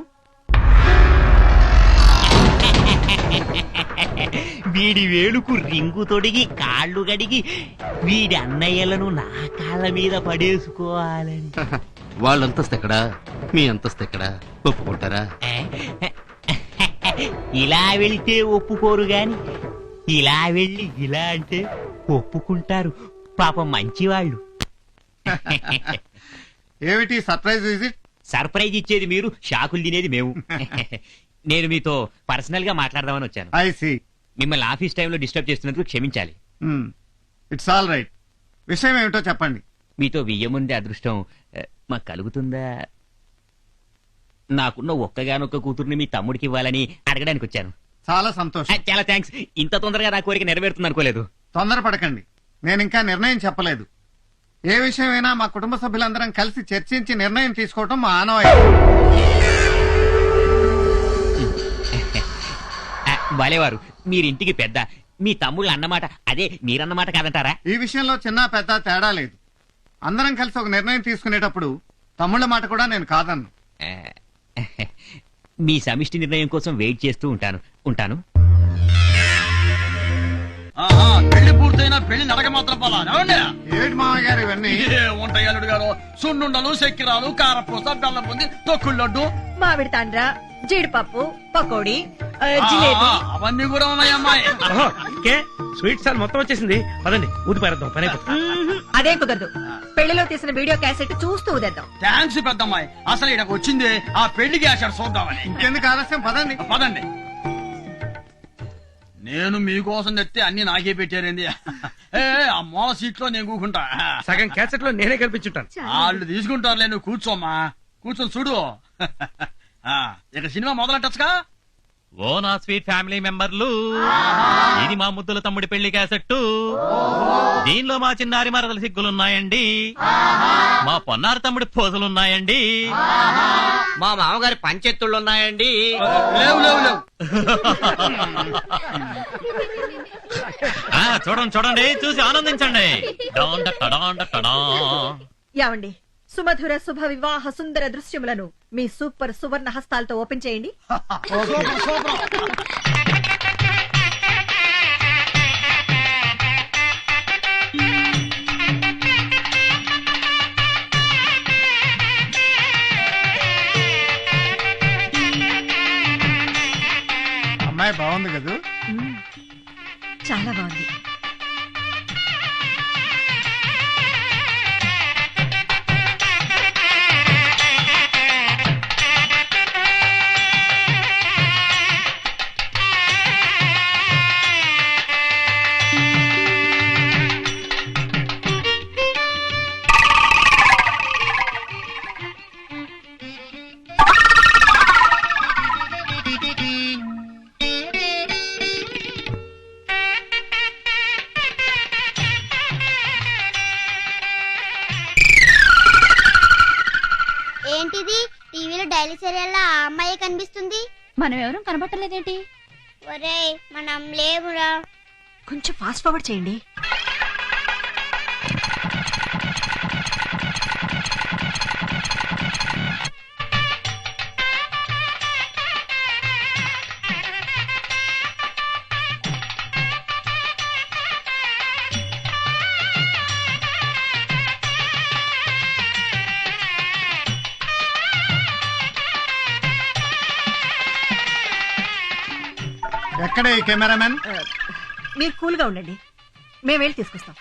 వీడి వేలుకు రింగు తొడిగి కాళ్ళు గడిగి వీడి అన్నయ్యలను నా కాళ్ళ మీద పడేసుకోవాలని. వాళ్ళ అంతస్తు ఎక్కడా, మీ అంతస్తు ఎక్కడా? ఒప్పుకుంటారా? ఇలా వెళ్తే ఒప్పుకోరు గాని ఇలా వెళ్ళి ఇలా అంటే ఒప్పుకుంటారు. పాపం మంచివాళ్ళు. ఏమిటి సర్ప్రైజ్ విజిట్? సర్ప్రైజ్ ఇచ్చేది మీరు, షాకులు తినేది మేము. నేను మీతో పర్సనల్ గా మాట్లాడదామని వచ్చాను. I see. మిమ్మల్ని ఆఫీస్ టైంలో డిస్టర్బ్ చేస్తున్నందుకు క్షమించాలి. It's all right. విషయం ఏమిటో చెప్పండి. మీతో వియ్యముందే అదృష్టం మాకు కలుగుతుందా? నాకున్న ఒక్కగానొక్క కూతుర్ని మీ తమ్ముడికి ఇవ్వాలని అడగడానికి వచ్చాను. చాలా సంతోషం. చాలా థ్యాంక్స్. ఇంత తొందరగా నా కోరిక నెరవేరుతుంది అనుకోలేదు. తొందరపడకండి, నేను ఇంకా నిర్ణయం చెప్పలేదు. ఏ విషయమైనా మా కుటుంబ సభ్యులందరం కలిసి చర్చించి నిర్ణయం తీసుకోవటం మా ఆనవాయితీ. బాలేవారు, మీరింటికి పెద్ద. మీ తమ్ముళ్ళు అన్నమాట అదే మీరన్నమాట కాదంటారా? ఈ విషయంలో చిన్న పెద్ద తేడా లేదు. అందరం కలిసి ఒక నిర్ణయం తీసుకునేటప్పుడు తమ్ముళ్ళ మాట కూడా నేను కాదన్ను. మీ సమిష్టి నిర్ణయం కోసం వెయిట్ చేస్తూ ఉంటాను. పెళ్లి పూర్తయినా పెళ్లి నడక మాత్రం పలా. ఏమిటి మామయ్య గారు ఇవన్నీ? ఉంటాయి అల్లుడు గారు. సున్నుండలు, చక్కెరాలు, కారపూస, బెల్లం బుంది, తొక్కుడు లడ్డు, మామిడి తాండ్ర, జీడిపప్పు, పకోడీ, జిలేబీ. అవన్నీ కూడా ఉన్నాయి అమ్మాయి. స్వీట్ సార్ మొత్తం వచ్చేసింది. పదండి ఊది పారేద్దాం, పని అయిపోతుంది. అదే కుదరదు. పెళ్లిలో తీసిన వీడియో క్యాసెట్ చూస్తూ ఉదేద్దాం. థ్యాంక్స్ పెద్దమ్మాయి. అసలు ఇక్కడికి వచ్చింది ఆ పెళ్లికి ఆశాడు చూద్దామని. ఇంకెందుకు ఆలస్యం, పదండి. పదండి. నేను మీకోసం తెస్తే అన్ని నాకే పెట్టారండి. ఆ మూల సీట్ లో నేను కూకుంటా. సగం క్యాసెట్ లో నేనే కల్పించుంటాను. వాళ్ళు తీసుకుంటారులే, నువ్వు కూర్చోమ్మా. కూర్చొని చూడు. ఇక సినిమా మొదలెట్టచ్చుగా. ఓ నా స్వీట్ ఫ్యామిలీ మెంబర్లు, ఇది మా ముద్దుల తమ్ముడి పెళ్లి క్యాసెట్టు. దీనిలో మా చిన్నారి మరదల సిగ్గులున్నాయండి, మా పొన్నారి తమ్ముడి పోజలున్నాయండి, మా మామగారి పంచెత్తుళ్ళున్నాయండి. లేవు లేవు లేవు. చూడండి, చూసి ఆనందించండి. యావండి, సుమధుర శుభ వివాహ సుందర దృశ్యములను మీ సూపర్ సువర్ణ హస్తాలతో ఓపెన్ చేయండి. అమ్మాయి బాగుంది కదూ? చాలా బాగుంది. ఏంటిది, టీవీలో డైలీ సీరియల్ ఆ అమ్మాయి కనిపిస్తుంది. మనం ఎవరూ కనబట్టలేదేంటి? ఒరేయ్, మనం లేవురా. కొంచెం ఫాస్ట్ ఫార్వర్డ్ చేయండి. ఎక్కడ ఈ కెమెరామెన్? మీరు కూల్గా ఉండండి, మేము వెళ్ళి తీసుకొస్తాం.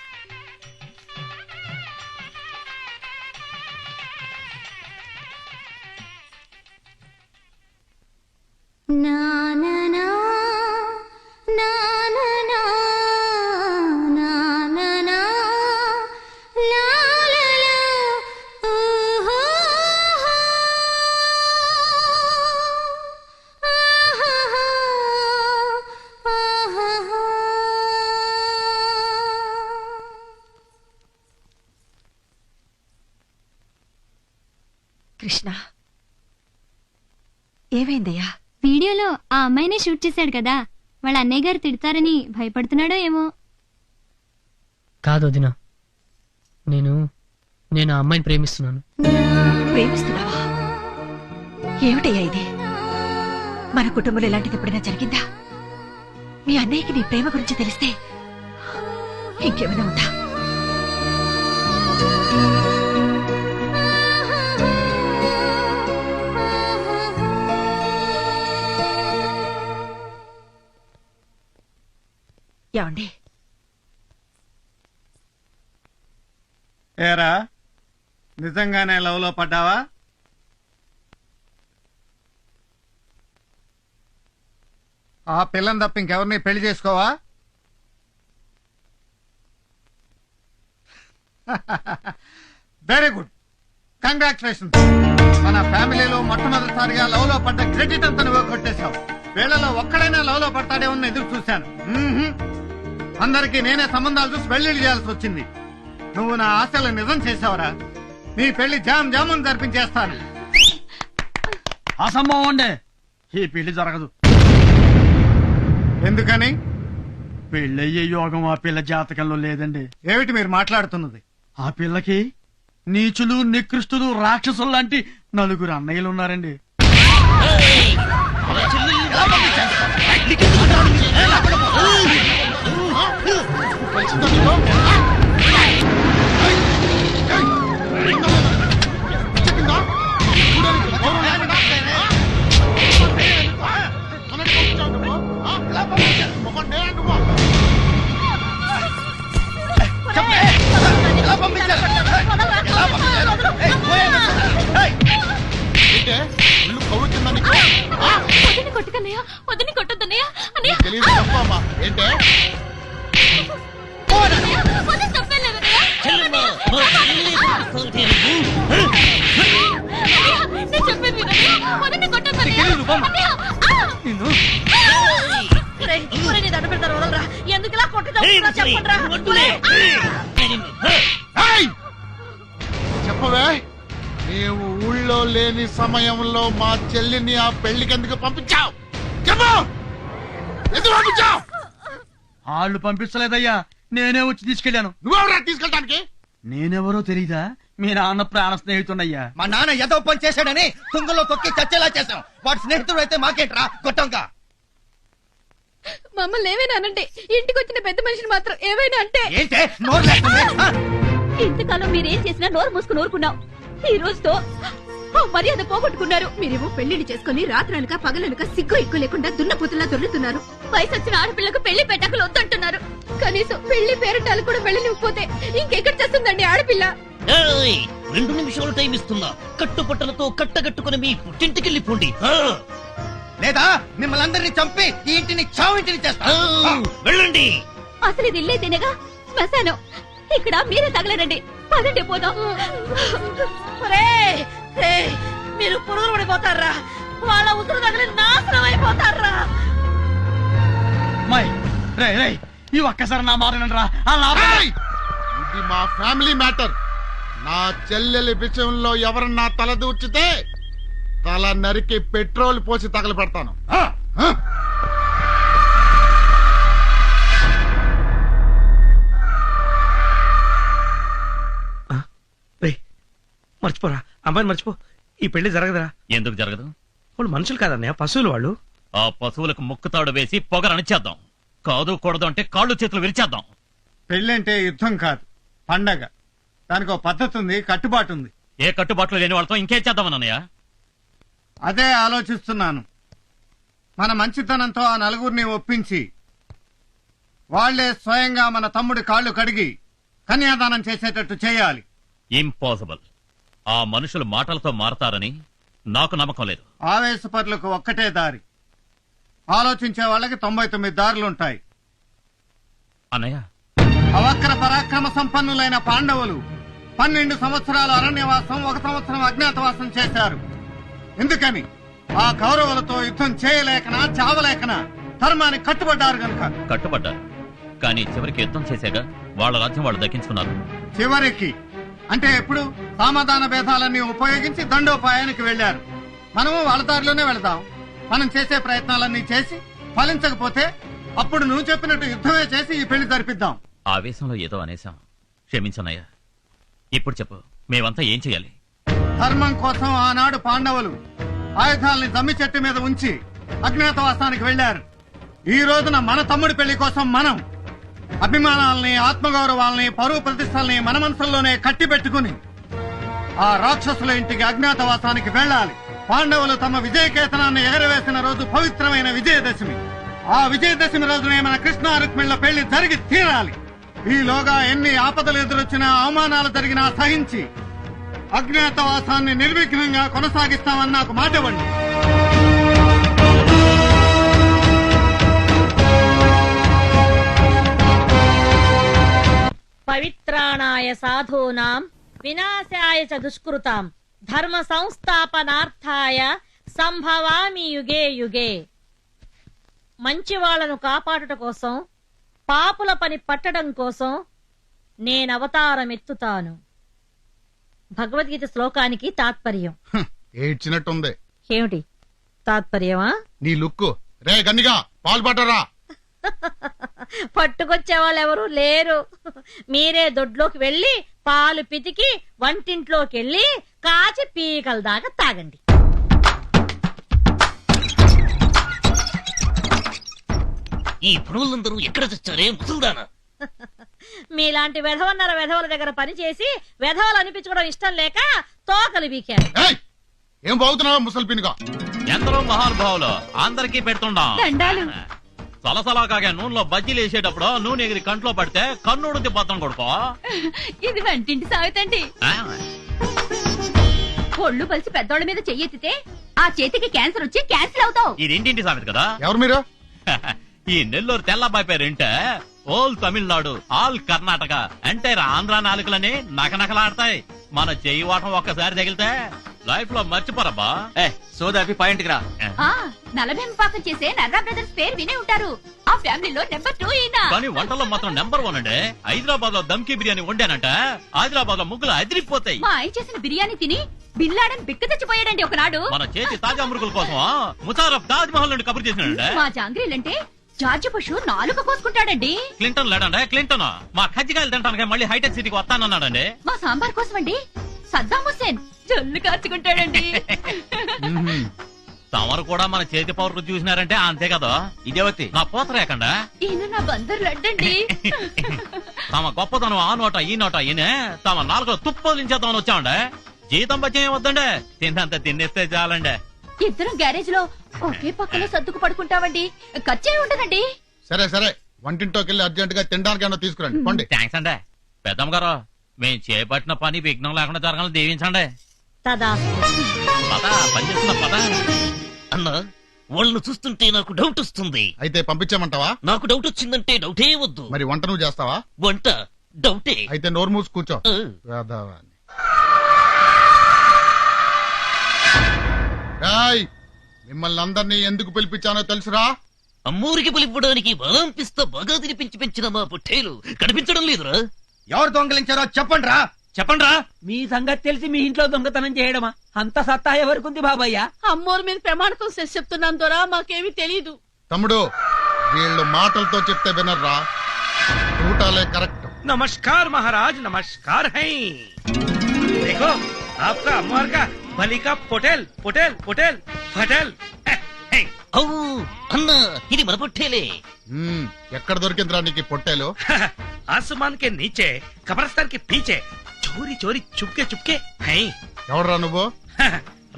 కృష్ణ, ఏమైందయ్యా? వీడియోలో ఆ అమ్మాయినే షూట్ చేశాడు కదా, వాళ్ళ అన్నయ్య గారు తిడతారని భయపడుతున్నాడో ఏమో. కాదు వదినా, నేను ఆ అమ్మాయిని ప్రేమిస్తున్నాను. ప్రేమిస్తున్నావా? ఏమిటయ్యా ఇది? మన కుటుంబంలో ఇలాంటిది ఎప్పుడైనా జరిగిందా? మీ అన్నయ్యకి నీ ప్రేమ గురించి తెలిస్తే ఇంకేమైనా ఉందా? ఏమండి? ఏరా, నిజంగానే లవ్ లో పడ్డావా? ఆ పిల్లని తప్ప ఇంకెవరిని పెళ్లి చేసుకోవా? Very good, congratulation. మన ఫ్యామిలీలో మొట్టమొదటిసారిగా లవ్ లో పడ్డ క్రెడిట్ అంతా నువ్వు కొట్టేశావు. వీళ్ళలో ఒక్కడైనా లవ్ లో పడతాడేమో ఎదురు చూశాను. అందరికీ నేనే సంబంధాలు చూసి పెళ్లిళ్ళు చేయాల్సి వచ్చింది. నువ్వు నా ఆశలు నిజం చేసావరా? నీ పెళ్లి జామ్ జామున్ జరిపించేస్తాను. అసంభవం అండి, ఈ పెళ్లి జరగదు. ఎందుకని? పెళ్ళయ్యే యోగం ఆ పిల్ల జాతకంలో లేదండి. ఏమిటి మీరు మాట్లాడుతున్నది? ఆ పిల్లకి నీచులు, నికృష్టులు, రాక్షసులు లాంటి 4 అన్నయ్యలు ఉన్నారండి. కొట్టుకన్నయ్య, వదిని కొట్టొద్దన్నయ్య. అన్నయ్య ఏంటే ఎందుకులా కొట్టుదా చెప్పవే, నీవు ఊళ్ళో లేని సమయంలో మా చెల్లిని ఆ పెళ్లికి ఎందుకు పంపించావు? చెప్పు, ఎందుకు పంపించావు? వాళ్ళు పంపించలేదయ్యా, నేనే వచ్చి తీసుకెళ్లాను. నువ్వెవరా తీసుకెళ్ళడానికి? నేనెవరో తెలీదా? మీ నాన్న ప్రాణ స్నేహితుడయ్యా. మా నాన్న ఏదో పని చేశాడని తుంగలో తొక్కి చచ్చేలా చేశాం. వాడి స్నేహితుడు అయితే మాకేంట్రా గొట్టంగా? మమ్మల్ని ఏమైనా అనండి, ఇంటికి వచ్చిన పెద్ద మనిషిని మాత్రం ఏమైనా అంటే ఏంటే నోరు లేకుండా? ఇంతకాలం మీరేం చేసినా నోరు మూసుకుని ఊరుకున్నాం. ఈ రోజుతో ఆ మర్యాద పోగొట్టుకున్నారు. మీరేమో పెళ్లిని చేసుకుని రాత్రనక పగలనక సిగ్గు ఎక్కువ లేకుండా దున్నపోతుల్లా దొర్లుతున్నారు. వయసు వచ్చిన ఆడపిల్లకు పెళ్లి పెట్టకలు వద్దంటున్నారు. కనీసం పెళ్లి పేరెంటాలు కూడా వెళ్ళనివ్వకపోతే ఇంకెక్కడ చేస్తుందండి ఆడపిల్ల? 2 నిమిషాలు టైం ఇస్తున్నా. కట్టుబట్టలతో కట్టగట్టుకుని మీ పుట్టింటికెళ్ళిపోండి, లేదా మిమ్మల్ని అందరినీ చంపి ఈ ఇంటిని చావింటిని చేస్తా. వెళ్ళండి. అసలు ఇది ఇల్లే తినగా శ్మశానం. ఇక్కడ మీరే తగలనండి. పదండి పోదాం. మీరు పురుగులు పడిపోతారా? వాళ్ళ ఉసురు తగిలి నాశనం అయిపోతారా? ఈ ఒక్కసారి నా మారనరా. ఇది మా ఫ్యామిలీ మ్యాటర్. నా చెల్లెలి విషయంలో ఎవరన్నా తల దూర్చితే తల నరికి పెట్రోల్ పోసి తగలు పెడతాను. మర్చిపోరా, అమ్మాయిని మర్చిపో. ఈ పెళ్లి జరగదురా. ఎందుకు జరగదు? వాళ్ళు మనుషులు కాదన్నయ్య, పశువులు వాళ్ళు. ఆ పశువులకు ముక్కుతాడు వేసి పొగరనిచ్చేద్దాం. కాదు కూడదు అంటే కాళ్ళు చేతులు విరిచేద్దాం. పెళ్ళంటే యుద్ధం కాదు, పండగ. దానికి ఒక పద్ధతి ఉంది, కట్టుబాటు ఉంది. ఏ కట్టుబాట్లు లేని వాళ్ళతో ఇంకేం చేద్దామన్నయ్య? అదే ఆలోచిస్తున్నాను. మన మంచితనంతో ఆ నలుగురిని ఒప్పించి వాళ్లే స్వయంగా మన తమ్ముడి కాళ్ళు కడిగి కన్యాదానం చేసేటట్టు చేయాలి. ఇంపాసిబుల్. ఆ మనుషులు మాటలతో మారతారని నాకు నమ్మకం లేదు. ఆవేశపరులకు ఒక్కటే దారి, ఆలోచించే వాళ్ళకి 99 దారులుంటాయి. అన్నయ్య, అవక్ర పరాక్రమ సంపన్నులైన పాండవులు 12 సంవత్సరాలు అరణ్యవాసం, 1 సంవత్సరం అజ్ఞాతవాసం చేశారు. ఎందుకని? ఆ కౌరవులతో యుద్ధం చేయలేకనా, చావలేకనా ధర్మానికి కట్టుబడ్డారు గనుక. కట్టుబడ్డారు, కానీ చివరికి యుద్ధం చేశాక వాళ్ళ రాజ్యం వాళ్ళు దక్కించుకున్నారు. చివరికి అంటే ఎప్పుడు? సమాధాన భేదాలన్నీ ఉపయోగించి దండోపాయానికి వెళ్లారు. మనము వాళ్ళ దారిలోనే వెళదాం. మనం చేసే ప్రయత్నాలన్నీ చేసి ఫలించకపోతే అప్పుడు నువ్వు చెప్పినట్టు యుద్ధమే చేసి ఈ పెళ్లి జరిపిద్దాం. ఆవేశంలో ఏదో అనేశాం, క్షమించనయ్యా. ఇప్పుడు చెప్పు, మేమంతా ఏం చేయాలి? ధర్మం కోసం ఆనాడు పాండవులు ఆయుధాలని జమ్మి చెట్టు మీద ఉంచి అజ్ఞాతవాసానికి వెళ్లారు. ఈ రోజున మన తమ్ముడి పెళ్లి కోసం మనం అభిమానాలని, ఆత్మగౌరవాలని, పరువు ప్రతిష్టల్ని మన మనసుల్లోనే కట్టి పెట్టుకుని ఆ రాక్షసుల ఇంటికి అజ్ఞాతవాసానికి వెళ్లాలి. పాండవులు తమ విజయకేతనాన్ని ఎగరవేసిన రోజు పవిత్రమైన విజయదశమి. ఆ విజయదశమి రోజునే మన కృష్ణ రుక్మిళ్ల పెళ్లి జరిగి తీరాలి. ఈలోగా ఎన్ని ఆపదలు ఎదురొచ్చినా, అవమానాలు జరిగినా సహించి అజ్ఞాతవాసాన్ని నిర్విఘ్నంగా కొనసాగిస్తామని నాకు మాట ఇవ్వండి. పవిత్రాణాయ సాధూనాం వినాశాయ చ దుష్కృతాం ధర్మ సంస్థాపనార్థాయ సంభవామి యుగే యుగే. మంచి వాళ్లను కాపాడుట కోసం, పాపుల పని పట్టడం కోసం నేనవతారమెత్తుతాను. భగవద్గీత శ్లోకానికి తాత్పర్యం. ఏడ్చినట్టుంది. ఏమిటి తాత్పర్యమా? నీ లుక్కు. రే గన్నిగా పాలు పట్టరా. పట్టుకొచ్చే వాళ్ళు ఎవరు లేరు. మీరే దొడ్లోకి వెళ్లి పాలు పితికి వంటింట్లోకి వెళ్లి కాచి పీకల దాకా తాగండి. ఈ పనులందరూ ఎక్కడ తెచ్చారే ముసల్దానా? మీలాంటి వెధవన్నర వెధవల దగ్గర పనిచేసి వెధవలు అనిపించుకోవడం ఇష్టం లేక తోకలు బీకారు. ఏం బాగుతున్నావా ముసల్పినిగా? ఎందరో మహానుభావులు అందరికీ పెడుతుండా. దండాలు. సలసలా కాగా నూనెలో బజ్జీలు వేసేటప్పుడు నూనె ఎగిరి కంట్లో పడితే కన్నుడితే పత్రం కొడుకో. ఇది వంటింటి సాగుతండి. ఒళ్ళు పలిసి పెద్దోళ్ళ మీద చెయ్యెత్తితే ఆ చేతికి క్యాన్సర్ వచ్చి క్యాన్సిల్ అవుతావు. ఇది ఇంటింటి సామెత కదా. ఎవరు మీరు? ఈ నెల్లూరు తెల్లబాయి పేరు ఏంటే ఓల్ తమిళనాడు, ఆల్ కర్ణాటక అంటే ఆంధ్ర నాలుకలని నకనకలాడతాయి. మన చెయ్యి వాటం ఒక్కసారి తగిలితే లైఫ్ లో మర్చిపోరబ్బా. సోదాపి పాయింట్ రా. నలభెంపాకం చేసే నర్రా బ్రదర్స్ పేరు వినే ఉంటారు. ఆ ఫ్యామిలీలో నెంబర్ 2 ఈయన. కానీ వంటలో మాత్రం నెంబర్ 1 అండి. హైదరాబాద్ లో దమ్కి బిర్యానీ వండానంట, హైదరాబాద్ లో ముగ్గులు అదిరిపోతాయి. మా ఆయన చేసిన బిర్యానీ తిని బిల్లాడని బిక్క తెచ్చిపోయాడండి ఒకనాడు. మన చేతి తాజా మురుగుల కోసం ముషారఫ్ తాజ్ మహల్ నుండి కబురు చేసినాడండి. మా జాంగ్రీలంటే జార్జి బుష్ నాలుక కోసుకుంటాడండి. క్లింటన్ లేడండి, క్లింటన్ మా కజ్జికాయలు తింటానికి మళ్ళీ హైటెక్ సిటీకి వస్తానన్నాడండి. మా సాంబార్ కోసం అండి సద్దాం హుస్సేన్ జొల్లు కాచుకుంటాడండి. తమరు కూడా మన చేతి పౌరులు చూసినారంటే అంతే కదా. ఇదేవతి నా పోతరేకండా. ఈయన నా బందరు లడ్డండి. తమ గొప్పతనం ఆ నోట ఈ నోట ఈయనే తమ నాలుగులో తుప్పదించేద్దామని వచ్చామండే. జీతం బచ్చం వద్దండే, తిన్నంత తినేస్తే చాలండే. ఇద్దరం గ్యారేజ్ లో ఒకే పక్కలో సర్దుకు పడుకుంటామండి, ఖర్చే ఉండదండి. సరే సరే, వంటింట్లోకి వెళ్ళి అర్జెంట్ గా తినడానికి తీసుకురండి. పండి. థ్యాంక్స్ అండి. పెద్దమ్మ గారు, మేము చేపట్టిన పని విఘ్నం లేకుండా జరగాలని దీవించండి. పద, పని చేస్తున్న పద. అన్నా, వాళ్ళను చూస్తుంటే నాకు డౌట్ వస్తుంది. అయితే పంపించామంటావా? నాకు డౌట్ వచ్చిందంటే డౌటే వద్దు. మరి వంట నువ్వు చేస్తావా? వంట డౌటే. అయితే నోరు మూసి కూర్చో. మిమ్మల్ని అందరినీ ఎందుకు పిలిపించానో తెలుసురా? అమ్మూరికి పిలిపడానికి బలం పిస్తా బాగా తినిపించి పెంచిన మా పుట్టేలు కనిపించడం లేదురా. ఎవరు దొంగలించారో చెప్పండి రా. చెప్పండి రా. మీ సంగతి తెలిసి మీ ఇంట్లో దొంగతనం చేయడమా? అంత సత్తా ఎవరికుంది బాబయ్య? అమ్మోరు మీద ప్రమాణకం చెప్తున్నాను దొరా, మాకేమీ తెలీదు. తమ్ముడు, వీళ్ళు మాటలతో చెప్తే వినర్రా, ఊటాలే కరెక్ట్. नमस्कार महाराज, नमस्कार है। देखो आपका अम्मार का बलि का पोटेल पोटेल पोटेल फटेल। అన్నా, ఇది మన పొట్టేలే. ఎక్కడ దొరికిందిరా నీకు పొట్టేలు? आसमान के नीचे कब्रिस्तान के पीछे चोरी चोरी चुपके चुपके हैं। ఎవడరా నువ్వు?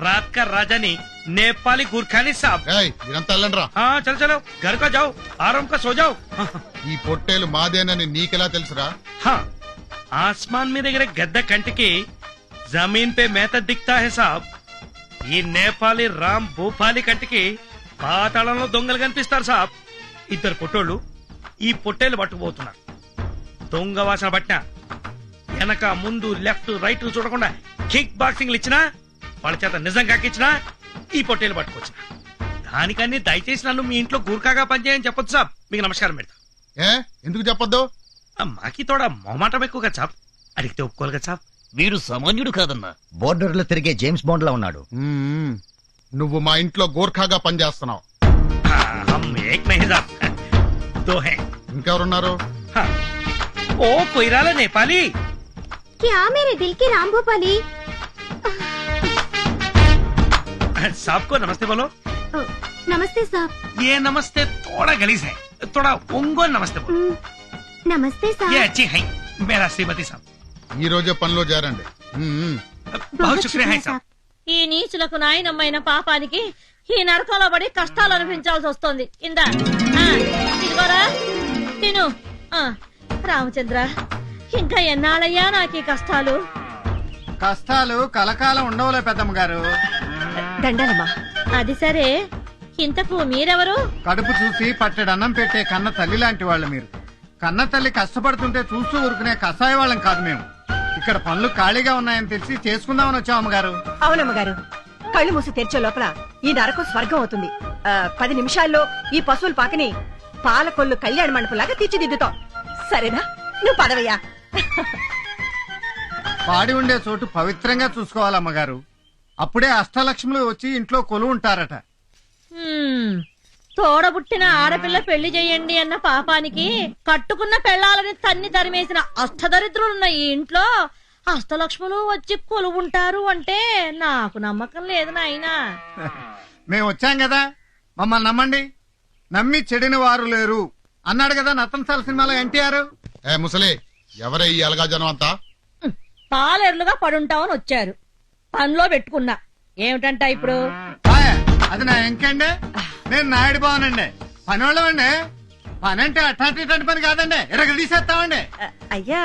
रात का राजा नी नेपाली गुरखानी साहब ఇదంతా వెళ్ళండిరా. हाँ चलो चलो घर का जाओ आराम का सो जाओ ఈ పొట్టేలు మాదేనని నీకెలా తెలుసురా? हाँ आसमान में दिख रहे गद्दा कंटकी जमीन पे मेहता दिखता है साहब ఈ నేపాలి రామ్ భూపాలి కంటికి పాతాళంలో దొంగలు కనిపిస్తారు సాబ్. ఇద్దరు పొట్టోళ్ళు ఈ పొట్టేలు పట్టుకుపోతున్నారు. దొంగ వాసన పట్టిన వెనక ముందు లెఫ్ట్ రైట్ చూడకుండా కిక్ బాక్సింగ్లు ఇచ్చినా వాళ్ళ చేత నిజం కాకిచ్చినా ఈ పొట్టేలు పట్టుకొచ్చిన దానికన్నీ దయచేసి నన్ను మీ ఇంట్లో గూర్ఖాగా పనిచేయని చెప్పొచ్చు సాబ్. మీకు నమస్కారం పెడతా. ఎందుకు చెప్పొద్దు? మాకి తోడా మొహమాటం ఎక్కువ కదా సాబ్. అడిగితే ఒప్పుకోవాలి కదా సాబ్. వీడు సామాన్యుడు కాదన్నా, బోర్డర్ లో తిరిగే జేమ్స్ బాండ్ లా ఉన్నాడు. నువ్వు మా ఇంట్లో గోర్ఖాగా పనిచేస్తున్నావు. ఇంకెవరున్నారు? ఓ కొయిరాల నేపాలి क्या मेरे दिल के राम भोपाली? साहब को नमस्ते बोलो. नमस्ते साहब. ये नमस्ते थोड़ा गलीज है, थोड़ा उंगो नमस्ते बोलो. नमस्ते साहब. ये अच्छी है मेरा श्रीमती साहब. ఈ రోజే పనిలో చేరండి. बहुत शुक्रिया है साहब. ఈ నీచులకు నాయనమ్మైన పాపానికి ఈ నరకంలో పడి కష్టాలు అనిపించాల్సి వస్తుంది. ఇందా ఇదిగోరా తిను. రామచంద్ర ఇంకా ఎన్నాళ్ళయ్యా నాకు ఈ కష్టాలు? కష్టాలు కలకాలం ఉండవులే పెద్దమ్మ గారు. దండాలమ్మా. అది సరే, ఇంతకు మీరెవరు? కడుపు చూసి పట్టెడు అన్నం పెట్టే కన్న తల్లి లాంటి వాళ్ళు మీరు. కన్న తల్లి కష్టపడుతుంటే చూస్తూ ఊరుకునే కషాయ వాళ్ళం కాదు మేము. ఇక్కడ పనులు ఖాళీగా ఉన్నాయని తెలిసి చేసుకుందామని వచ్చాం అమ్మగారు. అవునమ్మగారు, కళ్ళు మూసి తెరిచే లోపల ఈ నరకం స్వర్గం అవుతుంది. 10 నిమిషాల్లో ఈ పశువుల పాకని పాలకొల్లు కళ్యాణ మండపంలాగా తీర్చిదిద్దుతాం. సరేనా? నువ్వు పదవయ్యా. పాడి ఉండే చోటు పవిత్రంగా చూసుకోవాలమ్మగారు. అప్పుడే అష్టలక్ష్ములు వచ్చి ఇంట్లో కొలువు ఉంటారట. తోడబుట్టిన ఆడపిల్ల పెళ్లి చెయ్యండి అన్న పాపానికి కట్టుకున్న పెళ్లాలని తన్ని తరిమేసిన అష్టదరిద్రులున్న ఈ ఇంట్లో అష్టలక్ష్ములు వచ్చి కొలువుంటారు అంటే నాకు నమ్మకం లేదు నాయనా. మేము వచ్చాం కదా, మమ్మల్ని నమ్మండి. నమ్మి చెడిన వారు లేరు అన్నాడు కదా నతన్సాల సినిమాలో ఎన్టీఆర్. ముసలి ఎవరే ఈ అలగా జనం అంతా? పాలేర్లుగా పడుంటామని వచ్చారు. పనిలో పెట్టుకున్నా ఏమిటంట ఇప్పుడు? అది నా ఎంకండి. నేను నాయుడు బావనండి, పని వాళ్ళమండి. పని అంటే అట్లాంటి పని కాదండి, ఎరగదీసేస్తామండి. అయ్యా,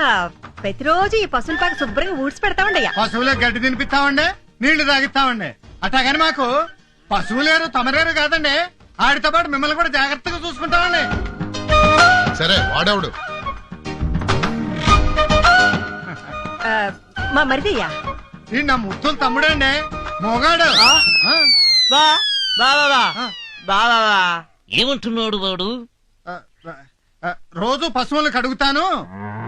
ప్రతిరోజు ఈ పశువుల పాక శుభ్రంగా ఊడ్చి పెడతామండి. అయ్యా, పశువులకు గడ్డి తినిపిస్తామండి, నీళ్లు తాగిస్తామండి. అట్లాగని మాకు పశువులేరు తమరేరు కాదండి, ఆడితో పాటు మిమ్మల్ని కూడా జాగ్రత్తగా చూసుకుంటామండి. సరే వాడేవుడు? మా మరిదయ్యా. నా ముత్తులు తమ్ముడండి, మొగాడు. ఏమంటున్నాడు వాడు? రోజు పశువులను కడుగుతాను,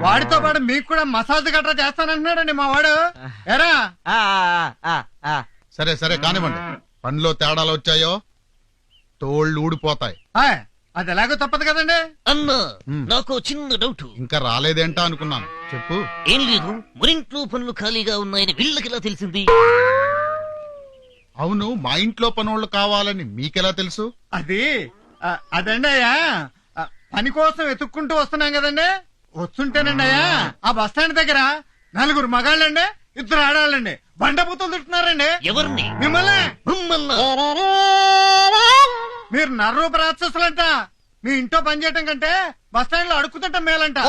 వాడితో పాటు మీకు కూడా మసాజ్ గట్రా చేస్తానంటున్నాడండి మా వాడు. ఎరా సరే సరే కానివ్వండి. పనిలో తేడాలు వచ్చాయో తోళ్ళు ఊడిపోతాయి. అది ఎలాగో తప్పదు కదండి. అన్నా, నాకు చిన్న డౌట్. ఇంకా రాలేదేంటా అనుకున్నాను, చెప్పు. ఏం లేదు, మరింట్లో పనులు ఖాళీగా ఉన్నాయని వీళ్ళకెలా తెలిసింది? అవును, మా ఇంట్లో పనులు కావాలని మీకెలా తెలుసు? అదండి అయ్యా, పని కోసం వెతుక్కుంటూ వస్తున్నాం కదండి. వస్తుంటేనండి అయ్యా, ఆ బస్ స్టాండ్ దగ్గర 4 మగాళ్ళండి, 2 ఆడాళ్ళండి బండబూతులు తింటున్నారండి. ఎవరిని? మిమ్మల్ని. మీరు నర్రూప రాక్షసులంట. మీ ఇంట్లో పని చేయటం కంటే బస్ స్టాండ్ లో అడుక్కుతుంటాం మేలంట.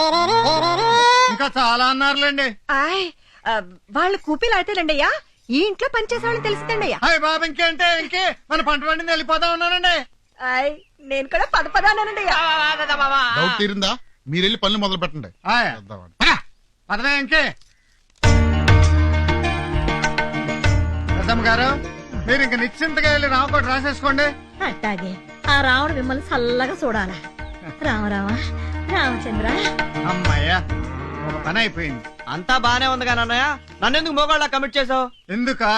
ఇంకా చాలా అన్నారులేండి. వాళ్ళు కూపీలు ఆడతాడండి అయ్యా, ఈ ఇంట్లో పనిచేసే వాళ్ళని తెలిసిందండి అయ్యా. హాయ్ బాబు, ఇంకేంటే ఇంకే మన పంట పండింది వెళ్ళిపోతా ఉన్నానండి. నేను కూడా పదపదానండి. డౌట్ తీరిందా? మీరు వెళ్ళి పనులు మొదలు పెట్టండి. పదవే ఇంకే. పెద్దమ్మ గారు, మీరు ఇంక నిశ్చింతగా వెళ్ళి రామకోట రాసేసుకోండి. అట్టాగే ఆ రాముడు మిమ్మల్ని చల్లగా చూడాలా. రామరామ రామచంద్ర. అమ్మాయ్యా, ఒక పని అయిపోయింది. అంతా బానే ఉంది కానీ అన్నయ్య, నన్నెందుకు మోగాళ్ళ కమిట్ చేసావు? ఎందుకా?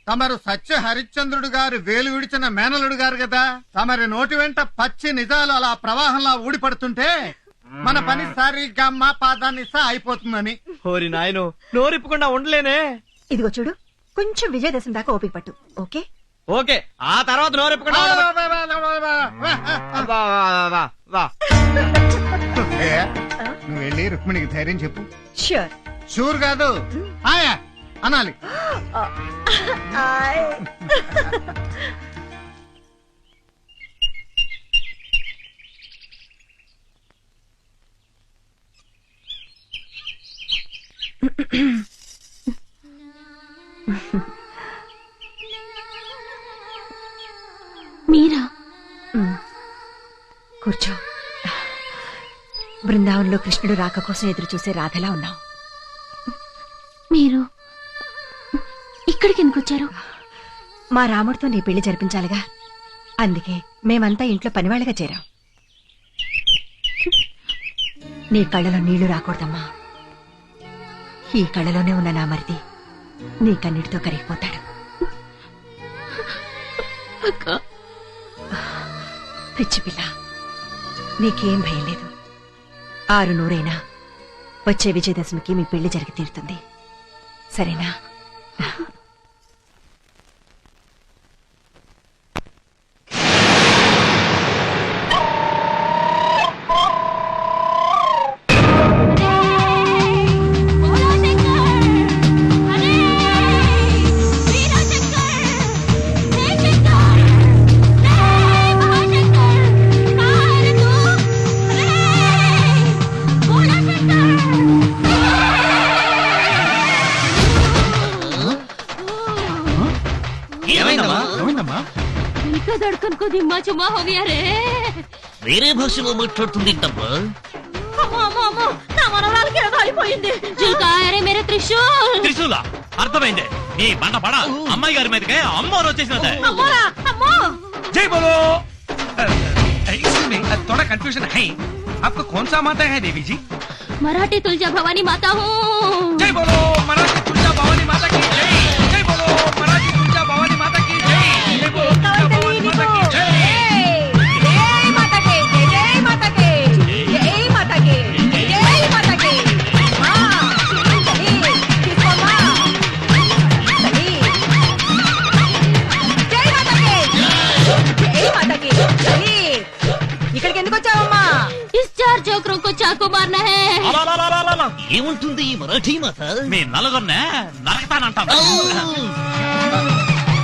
తమరు సత్య హరిశ్చంద్రుడు గారు వేలు విడిచిన మేనలుడు గారు కదా. తమరి నోటి వెంట పచ్చి నిజాలు అలా ప్రవాహంలా ఊడిపడుతుంటే మన పని సరిగ్గా మా పాదాన్ని అయిపోతుందని. హోరి నాయను, నోరిప్పకుండా ఉండలేనే. ఇదిగో చూడు, కొంచెం విజయదశమి దాకా ఓపిక పట్టు. ఓకే ఓకే, ఆ తర్వాత నోరిప్పకుండా నువ్వు వెళ్ళి రుక్మిణికి ధైర్యం చెప్పు. ష్యూర్. షూర్ కాదు, ఆయా అనాలి. మీరా? కూర్చో. బృందావనంలో కృష్ణుడు రాక కోసం ఎదురు చూసే రాధలా ఉన్నావు. మీరు ఇక్కడికి ఎందుకు వచ్చారు? మా రాముడితో నీ పెళ్లి జరిపించాలిగా, అందుకే మేమంతా ఇంట్లో పనివాళ్ళగా చేరాం. నీ కళ్ళలో నీళ్లు రాకూడదమ్మా. ఈ కళ్ళలోనే ఉన్న నా మరిది నీ కన్నిటితో కరిగిపోతాడు. పిచ్చి పిల్ల, నీకేం భయం లేదు. 600 వచ్చే విజయదశమికి మీ పెళ్లి జరిగి తీరుతుంది, సరేనా? దిమ్మా చుమ్మా హో గయా రే. వేరే భాషలో మాట్లాడుతుందేంటమ్మా? నా మనవరాలకి ఏదో అయిపోయింది. జుల్కాయరే మేరే త్రిశూల్. త్రిశూలా? అర్థమైంది. నీ బండ పడ అమ్మాయి గారి మీదకే అమ్మోరు వచ్చేసినదే. అమ్మోరా, అమ్మో. जय बोलो। इसमें थोड़ा कंफ्यूजन है, आपको कौन सा माता है देवी जी? मराठी तुलजा भवानी माता हूँ। जय बोलो मराठी तुलजा भवानी माता की जय। जय बोलो मराठी तुलजा भवानी माता की जय। जय बोलो तुलजा भवानी माता की जय। जय माता के, जय माता के, जय माता के, जय माता के। माँ, चली, किसको माँ? चली। जय माता के, जय माता के, चली। ఇక్కడికి ఎందుకు వచ్చావమ్మా? इस चार जोकरों को चाकू मारना है। ఏముంటుంది ఈ మరాఠీ మాత? మీ నలుగురినే నరకతానంటాను.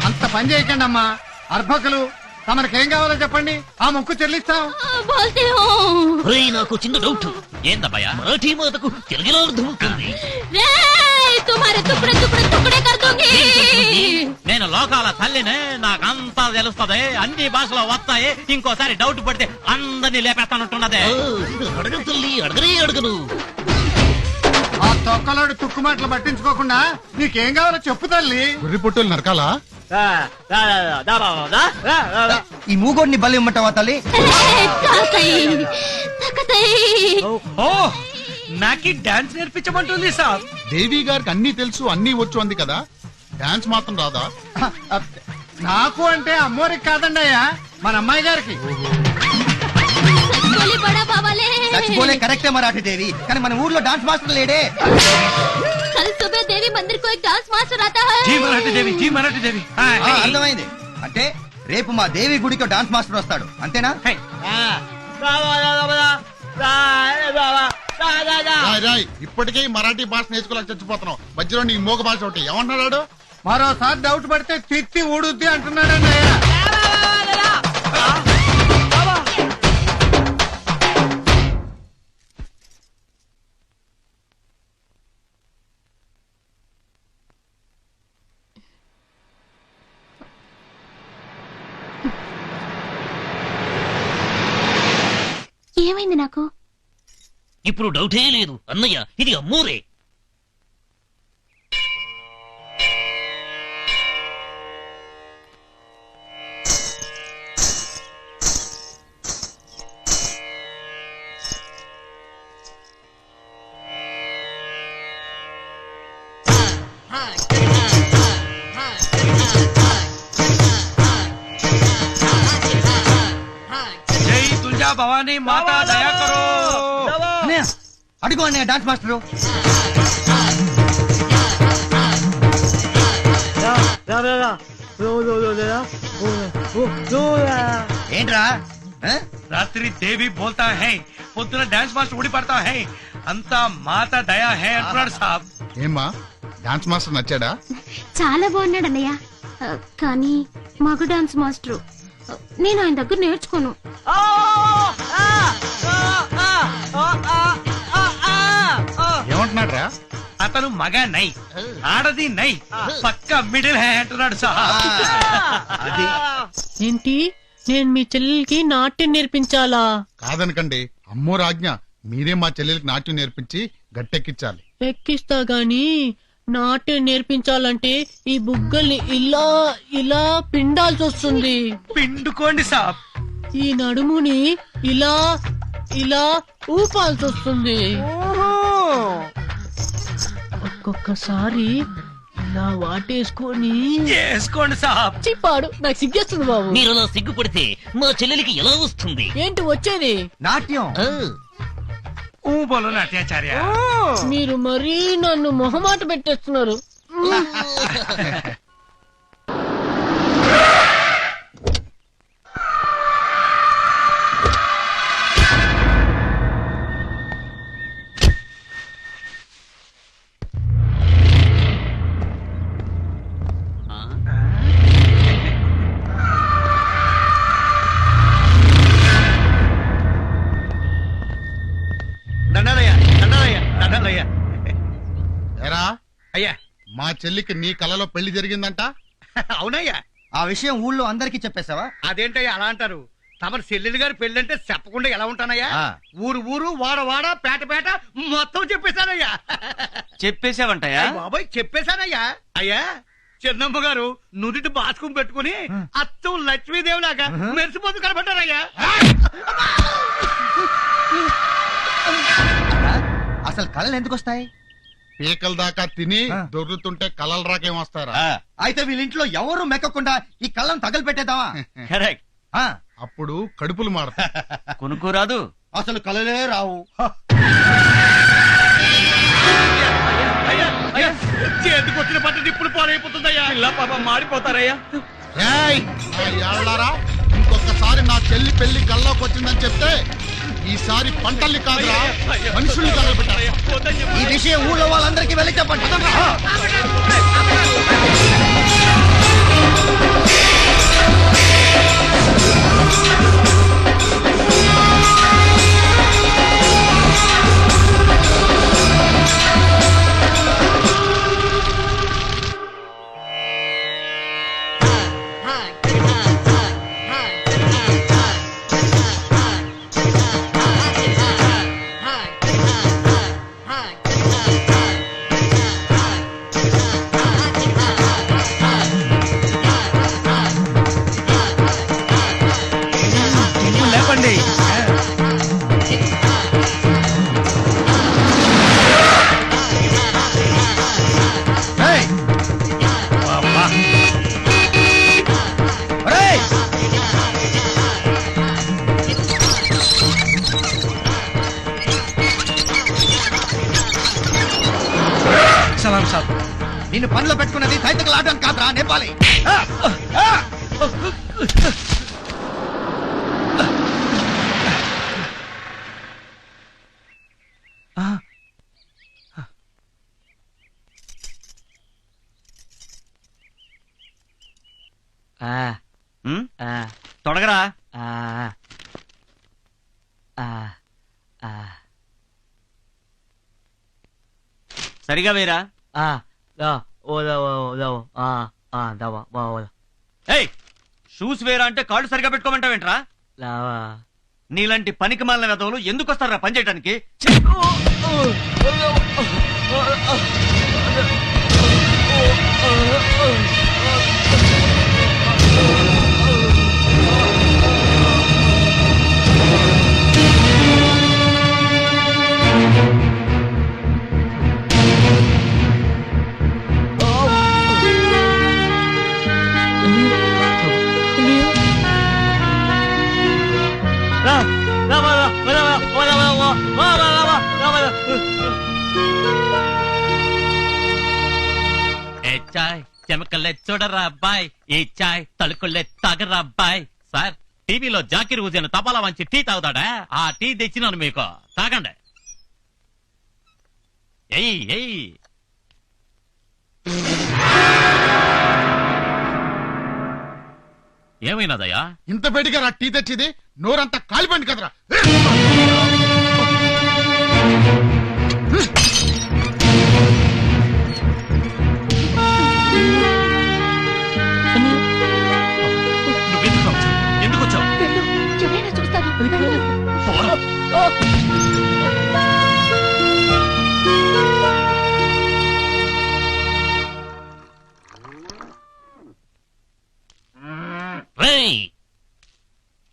అంత పని చేయకండి అమ్మా. అర్భకులు, తమరికేం కావాలో చెప్పండి, ఆ మొక్కు చెల్లిస్తాం. बोलती हूँ। ఒరేయ్, నాకు చిన్న డౌట్. ఏందబ్బయ్యా? మరాఠీ మాతకు తెలుగులో అర్థమవుతుంది. రే, तुम्हारे टुकड़े टुकड़े टुकड़े कर दूंगी। నేను లోకాల తల్లినే, నాకంతా తెలుస్తుంది, అన్ని భాషలో వస్తాయి. ఇంకోసారి డౌట్ పడితే అందరినీ లేపేస్తానంటున్నదే. అడగను తల్లి, అడగనే అడగను. ఆ తొక్కలోడు తుక్కుమాటలు పట్టించుకోకుండా నీకేం కావాలో చెప్పు తల్లి. గుర్రి పుట్టులు నరకాలా? ఈ మూగోడిని బలి ఇమ్మంటావా తల్లి? ఓ, నాకి డాన్స్ నేర్పించమంటుంది సార్. దేవి గారికి అన్ని తెలుసు, అన్ని వచ్చు అంది కదా, డాన్స్ మాత్రం రాదా? నాకు అంటే అమ్మోరికి కాదండి అయ్యా, మన అమ్మాయి గారికి. बड़ा बाबा ले। చచ్చిపోలే కరెక్టే మరాఠీ దేవి, కానీ మన ఊర్లో డాన్స్ మాస్టర్ లేడే. कल सुबह देवी मंदिर को एक डांस मास्टर आता है। జీ మరాఠీ దేవి, జీ మరాఠీ దేవి. అర్థమైంది. అంటే రేపు మా దేవి గుడికి డాన్స్ మాస్టర్ వస్తాడు, అంతేనా? రాయ్ రాయ్, ఇప్పటికే ఈ మరాఠీ భాష నేర్చుకోలేక చచ్చిపోతున్నావు, మధ్యలో నీ మోగ భాష ఒకటి ఏమంటున్నాడు? మరోసారి డౌట్ పడితే తిత్తి ఊడుద్ది అంటున్నాడండి అయ్యా. ఏమైంది నాకు? ఇప్పుడు డౌటే లేదు అన్నయ్య, ఇది అమ్మూరే. జై తులజా భవానీ మాతా దయా కరో. అడుగు అన్నయ్య డాన్స్ మాస్టరు. ఏంట్రా? రాత్రి దేవి బోల్తా హై, పొద్దున డాన్స్ మాస్టర్ ఊడి పడతా హై, అంతా మాతా దయా హై అంటున్నాడు సాబ్. ఏమ్మా, డాన్స్ మాస్టర్ నచ్చాడా? చాలా బాగున్నాడు అన్నయ్య. కానీ మగ డాన్స్ మాస్టరు, నేను ఆయన దగ్గర నేర్చుకోను. ఏమంటున్నాడు రా? అతను మగ నై, ఆడది నై, పక్క మిడిల్ హ్యాండ్ అంటున్నాడు సాబ్. అది ఏంటి నేను మీ చెల్లెలకి నాట్యం నేర్పించాలా? కాదనకండి, అమ్మో రాజ్ఞ, మీరే మా చెల్లెలకి నాట్యం నేర్పించి గట్టెక్కించాలి. ఎక్కిస్తా గాని నాట్యం నేర్పించాలంటే ఈ బుగ్గల్ని ఇలా ఇలా పిండాల్సి వస్తుంది. పిండుకోండి సాబ్. ఈ నడుముని ఇలా ఇలా ఊపాల్సి వస్తుంది. ఒక్కొక్కసారి ఇలా వాటేసుకొని చేసుకోండి సాబ్. చిప్పాడు నాకు సిగ్గేస్తుంది బాబు. మీరు అలా సిగ్గుపడితే మా చెల్లెలికి ఎలా వస్తుంది? ఏంటి వచ్చేది? నాట్యం. బోలో నాట్యాచార్య. మీరు మరీ నన్ను మొహమాట పెట్టేస్తున్నారు. దండాలయ్యా, దండాలయ్యా, దండాలయ్యా. ఎరా అయ్యా, మా చెల్లికి నీ కలలో పెళ్లి జరిగిందంట? అవునయ్యా. ఆ విషయం ఊళ్ళో అందరికీ చెప్పేశావా? అదేంటయ్యా అలా అంటారు? తమరి చెల్లెలు గారి పెళ్ళంటే చెప్పకుండా ఎలా ఉంటానయ్యా? ఊరు ఊరు, వాడ వాడ, పేట పేట మొత్తం చెప్పేశానయ్యా. చెప్పేశావంటయ్యా? బాబాయ్ చెప్పేశానయ్యా. అయ్యా, చిన్నమ్మ గారు నుదుటి బాస్కం పెట్టుకుని అచ్చం లక్ష్మీదేవిలాగా మెరిసిపోతు కనబడ్డారయ్యా. అసలు కళలు ఎందుకు వస్తాయి? పీకల దాకా తిని దొర్లుతుంటే కలలు రాకేం వస్తారా? అయితే వీళ్ళింట్లో ఎవరు మెక్కకుండా ఈ కళ్ళను తగలు పెట్టేద్దామా? కరెక్ట్. అప్పుడు కడుపులు మారతా. కొనుక్కోరాదు, అసలు కళలే రావు. చేతికొచ్చిన పట్టు నిప్పులు పాలైపోతుందయ్యా. ఇలా పాప మాడిపోతారయ్యా. ఇంకొకసారి నా చెల్లి పెళ్లి కల్లోకి వచ్చిందని చెప్తే ఈసారి పంటల్ని కాదురా మనుషుల్ని తగలబెట్టారు. ఈ విషయం ఊళ్ళో వాళ్ళందరికీ వెళ్ళి చెప్పండి. లేపండి. సలాం సాబ్. నిన్ను పనిలో పెట్టుకున్నది తైతకలు ఆడడానికి కాదురా, నేపాలి. తొడగరా. సరిగా వేరా. షూస్ వేరా అంటే కాళ్ళు సరిగా పెట్టుకోమంటావేంట్రా? నీలాంటి పనికి మాలిన వెధవులు ఎందుకు వస్తారా పని చేయడానికి? చెమకల్లే చూడరా అబ్బాయి, ఈ చాయ్ తలుకుల్లే తాగరా అబ్బాయి. సార్, టీవీలో జాకిర్ హుసేన్ తపాలా వంచి టీ తాగుతాడా? ఆ టీ తెచ్చినాను మీకు, తాగండి. ఎయ్ ఎయ్. ఏమైనాదయ్యా? ఇంత వేడిగా రా టీ తెచ్చింది, నోరంతా కాలిపోయింది కదరా. రేయ్,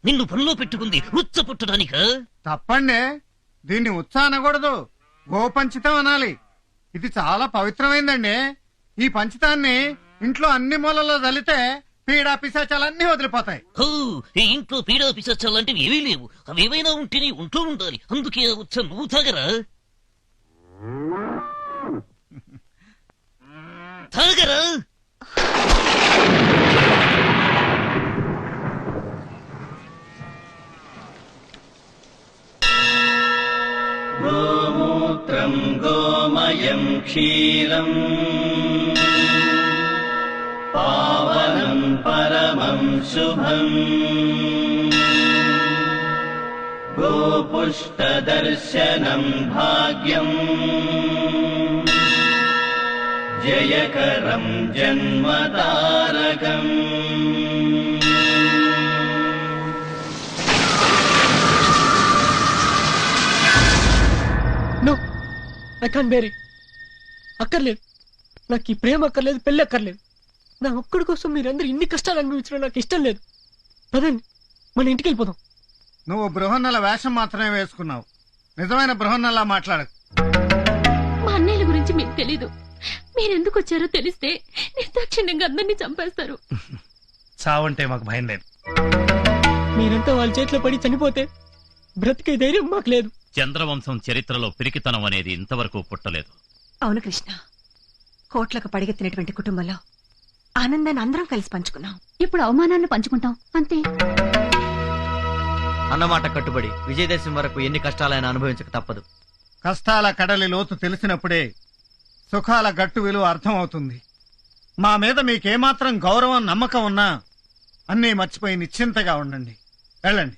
నిన్ను పనిలో పెట్టుకుంది ఉచ్చ పుట్టడానికా? తప్పండి, దీన్ని ఉత్సాహ అనకూడదు, గోపంచితం అనాలి. ఇది చాలా పవిత్రమైందండి. ఈ పంచితాన్ని ఇంట్లో అన్ని మూలలో చల్లితే పీడా పిశాచాలన్నీ వదిలిపోతాయి. ఓ, ఈ ఇంట్లో పీడా పిశాచాలంటివి ఏమీ లేవు. అవేమైనా ఉంటేనే ఉంటూ ఉండాలి. అందుకే ఆ ఉచ్చ నువ్వు తాగరా? తాగరా? గోమూత్రం గోమయం క్షీరం పావనం పరమం శుభం గోపుష్టదర్శనం భాగ్యం జయకరం జన్మతారకం. No, I can't bear it. అక్కర్లేదు, నాకు ఈ ప్రేమ అక్కర్లేదు, పెళ్లి అక్కర్లేదు. నా ఒక్కడి కోసం మీరందరూ ఇన్ని కష్టాలు అనుభవించడం నాకు ఇష్టం లేదు. పదండి, మన ఇంటికి వెళ్ళిపోదాం. నువ్వు బృహన్నల వేషం మాత్రమే వేసుకున్నావు, నిజమైన బృహన్నలా మాట్లాడకు. మా అన్నయ్యల గురించి మీకు తెలీదు. మీరెందుకు వచ్చారో తెలిస్తే నిర్దాక్షిణ్యంగా అందరినీ చంపేస్తారు. చావంటే మాకు భయం లేదు. మీరంతా వాళ్ళ చేతిలో పడి చనిపోతే బ్రతికే ధైర్యం మాకు లేదు. చంద్రవంశం చరిత్రలో పిరికితనం అనేది ఇంతవరకు పుట్టలేదు. అవును కృష్ణ, కోట్లకు పడిగెత్తినటువంటి కుటుంబంలో ఆనందాన్ని అందరం కలిసి పంచుకున్నాం. ఇప్పుడు అవమానాన్ని పంచుకుంటాం అంతే. అన్నమాట కట్టుబడి విజయదశమి వరకు ఎన్ని కష్టాలైనా అనుభవించక తప్పదు. కష్టాల కడలి లోతు తెలిసినప్పుడే సుఖాల గట్టు విలువ అర్థమవుతుంది. మా మీద మీకేమాత్రం గౌరవం నమ్మకం ఉన్నా అన్నీ మర్చిపోయి నిశ్చింతగా ఉండండి. వెళ్ళండి.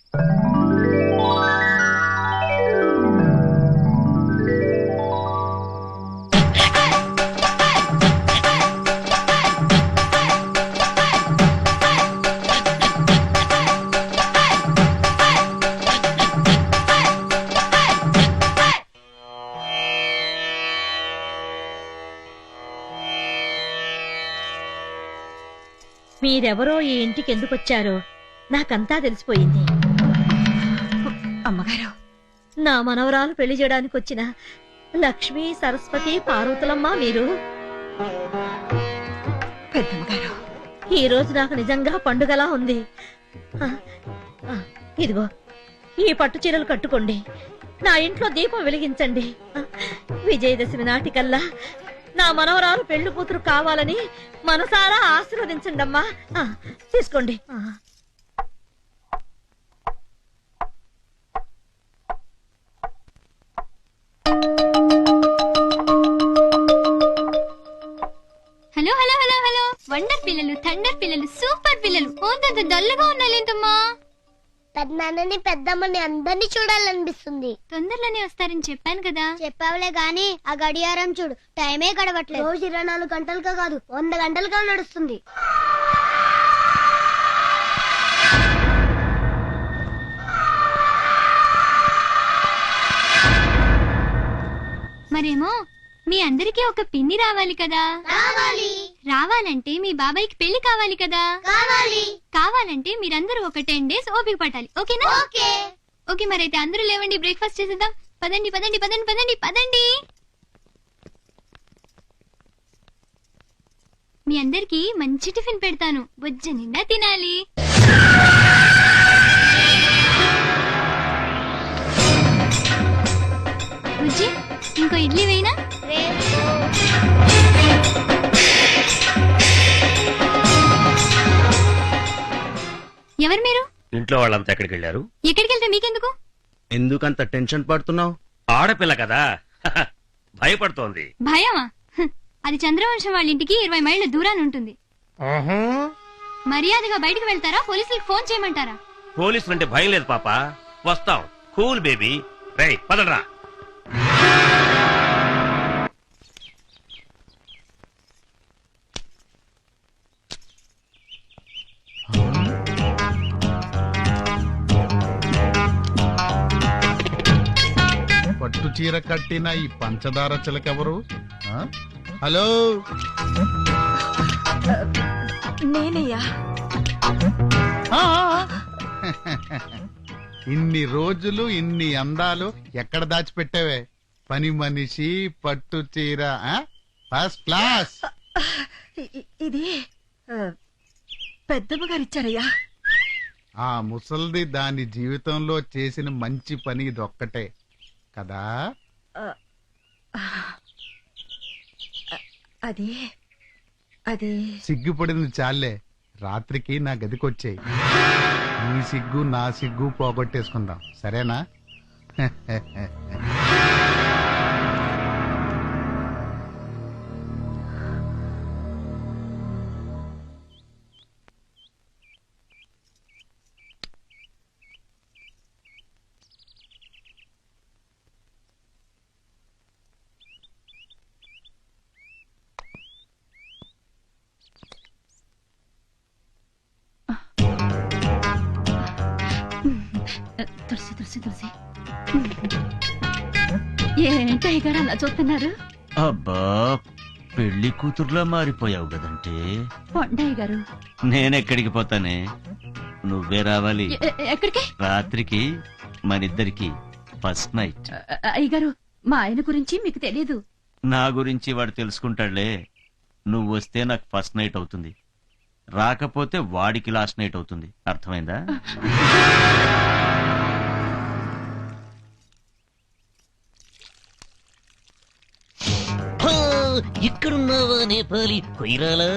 మీరెవరో ఈ ఇంటికి ఎందుకు వచ్చారో నాకంతా తెలిసిపోయింది. అమ్మగారు, నా మనవరాలు పెళ్లి చేయడానికి వచ్చిన లక్ష్మి, సరస్వతి, పార్వతులమ్మ మీరు. పెద్దమ్మగారు, ఈ రోజు నాకు నిజంగా పండుగలా ఉంది. ఇదిగో ఈ పట్టు చీరలు కట్టుకోండి, నా ఇంట్లో దీపం వెలిగించండి. విజయదశమి నాటికల్లా నా మనవరాలు పెళ్లి కూతురు కావాలని మనసారా ఆశీర్వదించండి అమ్మా. తీసుకోండి. Hello hello hello hello, wonder పిల్లలు, థండర్ పిల్లలు, సూపర్ పిల్లలు. ఓంతంత డల్లుగా ఉన్నాలేంటమ్మా? పెద్దనాన్నని పెద్దమ్మని అందరినీ చూడాలనిపిస్తుంది. తొందరలోనే వస్తారని చెప్పాను కదా. చెప్పావులే గాని ఆ గడియారం చూడు, టైమే గడవట్లేదు. రోజు 24 గంటలుగా కాదు 100 గంటలుగా నడుస్తుంది. మరేమో మీ అందరికీ ఒక పిన్ని రావాలి కదా. రావాలంటే మీ బాబాయ్కి పెళ్లి కావాలి కదా. కావాలంటే మీరందరూ ఒక 10 days ఓపిక పట్టాలి. ఓకేనా? ఓకే, మరైతే అందరూ లేవండి, బ్రేక్ఫాస్ట్ చేసేద్దాం. పదండి పదండి పదండి పదండి పదండి. మీ అందరికి మంచి టిఫిన్ పెడతాను, బొజ్జ నిండా తినాలి. బుజ్జి, ఇంకో ఇడ్లీ వేయినా? ఎవరు మీరు? ఇంట్లో వాళ్ళంతా ఎక్కడికి వెళ్ళారు? ఎక్కడికి వెళ్తే మీకెందుకు? ఎందుకంత టెన్షన్ పడుతున్నావు? ఆడపిల్ల కదా భయపడుతోంది. భయమా? అది చంద్రవంశం వాళ్ళ ఇంటికి 20 మైళ్ళ దూరాన్ని ఉంటుంది. మర్యాదగా బయటకు వెళ్తారా, పోలీసులకు ఫోన్ చేయమంటారా? పోలీసులంటే భయం లేదు పాప, వస్తాం. Cool baby. రేయ్ పదరా. పట్టు చీర కట్టిన ఈ పంచదార చిలకెవరు? హలో, నేనయ్యా. ఇన్ని రోజులు ఇన్ని అందాలు ఎక్కడ దాచిపెట్టావే? పని మనిషి, పట్టు చీర, ఫస్ట్ క్లాస్. ఇది పెద్దమ్మ గారు ఇచ్చారయ్యా. ఆ ముసల్ది దాని జీవితంలో చేసిన మంచి పని ఇదొక్కటే కదా. అది అది సిగ్గుపడింది చాలే, రాత్రికి నా గదికొచ్చేయి. నీ సిగ్గు నా సిగ్గు పోగొట్టేసుకుందాం, సరేనా? తులసి తులసి తులసి ఏంటయ్య గారు అలా చూస్తున్నారు? అబ్బా, పెళ్లి కూతురులా మారిపోయావు కదంటే. పొండయ్య గారు, నేనెక్కడికి పోతానే, నువ్వే రావాలి. ఎక్కడికి? రాత్రికి మనిద్దరికి ఫస్ట్ నైట్. అయ్యగారు, మా ఆయన గురించి మీకు తెలీదు. నా గురించి వాడు తెలుసుకుంటాడులే. నువ్వు వస్తే నాకు ఫస్ట్ నైట్ అవుతుంది, రాకపోతే వాడికి లాస్ట్ నైట్ అవుతుంది. అర్థమైందా? ఇక్కడున్నావా నేపాలి కొయిరాలా?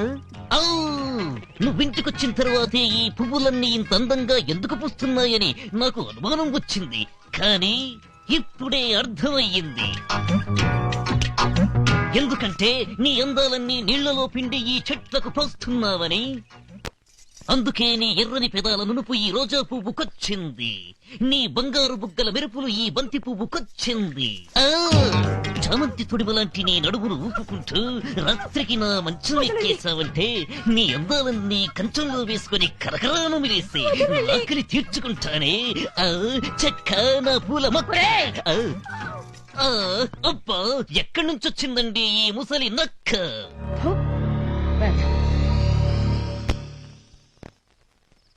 నువ్వింటికొచ్చిన తర్వాతే ఈ పువ్వులన్నీ ఇంత అందంగా ఎందుకు పూస్తున్నాయని నాకు అనుమానం వచ్చింది, కానీ ఇప్పుడే అర్థమయ్యింది. ఎందుకంటే నీ అందాలన్నీ నీళ్లలో పిండి ఈ చెట్లకు పోస్తున్నావని. అందుకే నీ ఎర్రని పెదాల నునుపు ఈ రోజా పువ్వుకొచ్చింది, నీ బంగారు బుగ్గల మెరుపులు ఈ బంతి పువ్వుకొచ్చింది. చామంతి తొడిమలాంటి నీ నడుమును ఊపుకుంటూ రాత్రికి నా మంచం ఎక్కేసావంటే నీ అందాలన్నీ కంచంలో వేసుకుని కరకరాను మిలేసి ఆకలి తీర్చుకుంటానే. చెక్క నా పూల మొక్క. అబ్బా, ఎక్కడి నుంచి వచ్చిందండి ఈ ముసలి నక్క?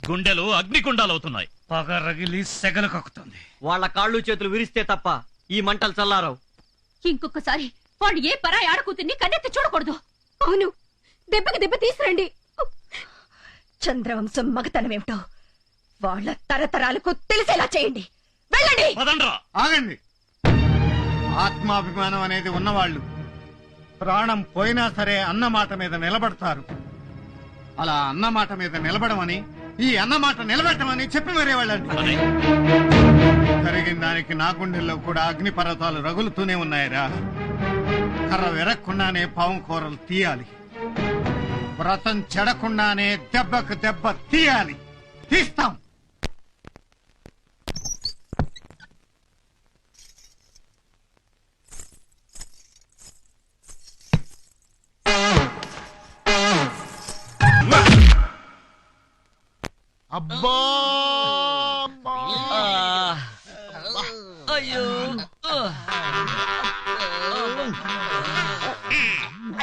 గుండెలు అగ్నికుండాలవుతున్నాయి. పగ రగిలి సెగలు కక్కుతుంది. వాళ్ళ కాళ్ళు చేతులు విరిస్తే తప్ప ఈ మంటలు చల్లారవు. ఇంకొకసారి వాడు ఏ పరాయి ఆడకూతుర్ని కన్నెత్తి చూడకూడదు. అవును, దెబ్బకి దెబ్బ తీసురండి. చంద్రవంశం మగతనమేమిటో వాళ్ళ తరతరాలకు తెలిసేలా చేయండి. వెళ్ళండి. ఆగండి. ఆత్మాభిమానం అనేది ఉన్నవాళ్ళు ప్రాణం పోయినా సరే అన్నమాట మీద నిలబడతారు. అలా అన్నమాట మీద నిలబడమని, ఈ అన్నమాట నిలబెట్టమని చెప్పి మరే వాళ్ళండి. జరిగిన దానికి నా గుండెల్లో కూడా అగ్ని పర్వతాలు రగులుతూనే ఉన్నాయిరా. కర్ర విరక్కుండానే పాము కూరలు తీయాలి, వ్రతం చెడకుండానే దెబ్బకు దెబ్బ తీయాలి. తీస్తాం. అబ్బా, అయ్యో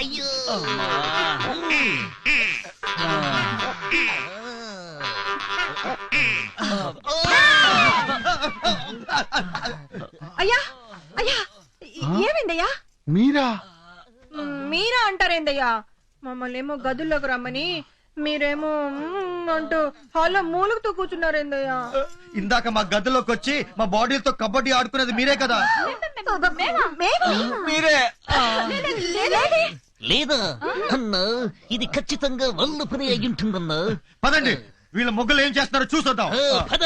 అయ్యో. అయ్యా అయ్యా, ఏమైందయ్యా? మీరా? మీరా అంటారేందయ్యా? మమ్మల్ని ఏమో గదుల్లోకి రమ్మని మీరేమో అంటూ హాల్లో మూలుగుతూ కూర్చున్నారేందయ్యా? ఇందాక మా గదిలోకి వచ్చి మా బాడీలతో కబడ్డీ ఆడుకునేది మీరే కదా? మీరే లేదా అన్నా, ఇది ఖచ్చితంగా వాళ్ళ పని అయి ఉంటుందన్నా. పదండి, వీళ్ళ మొగ్గులు ఏం చేస్తున్నారో చూసొద్దాం. పద.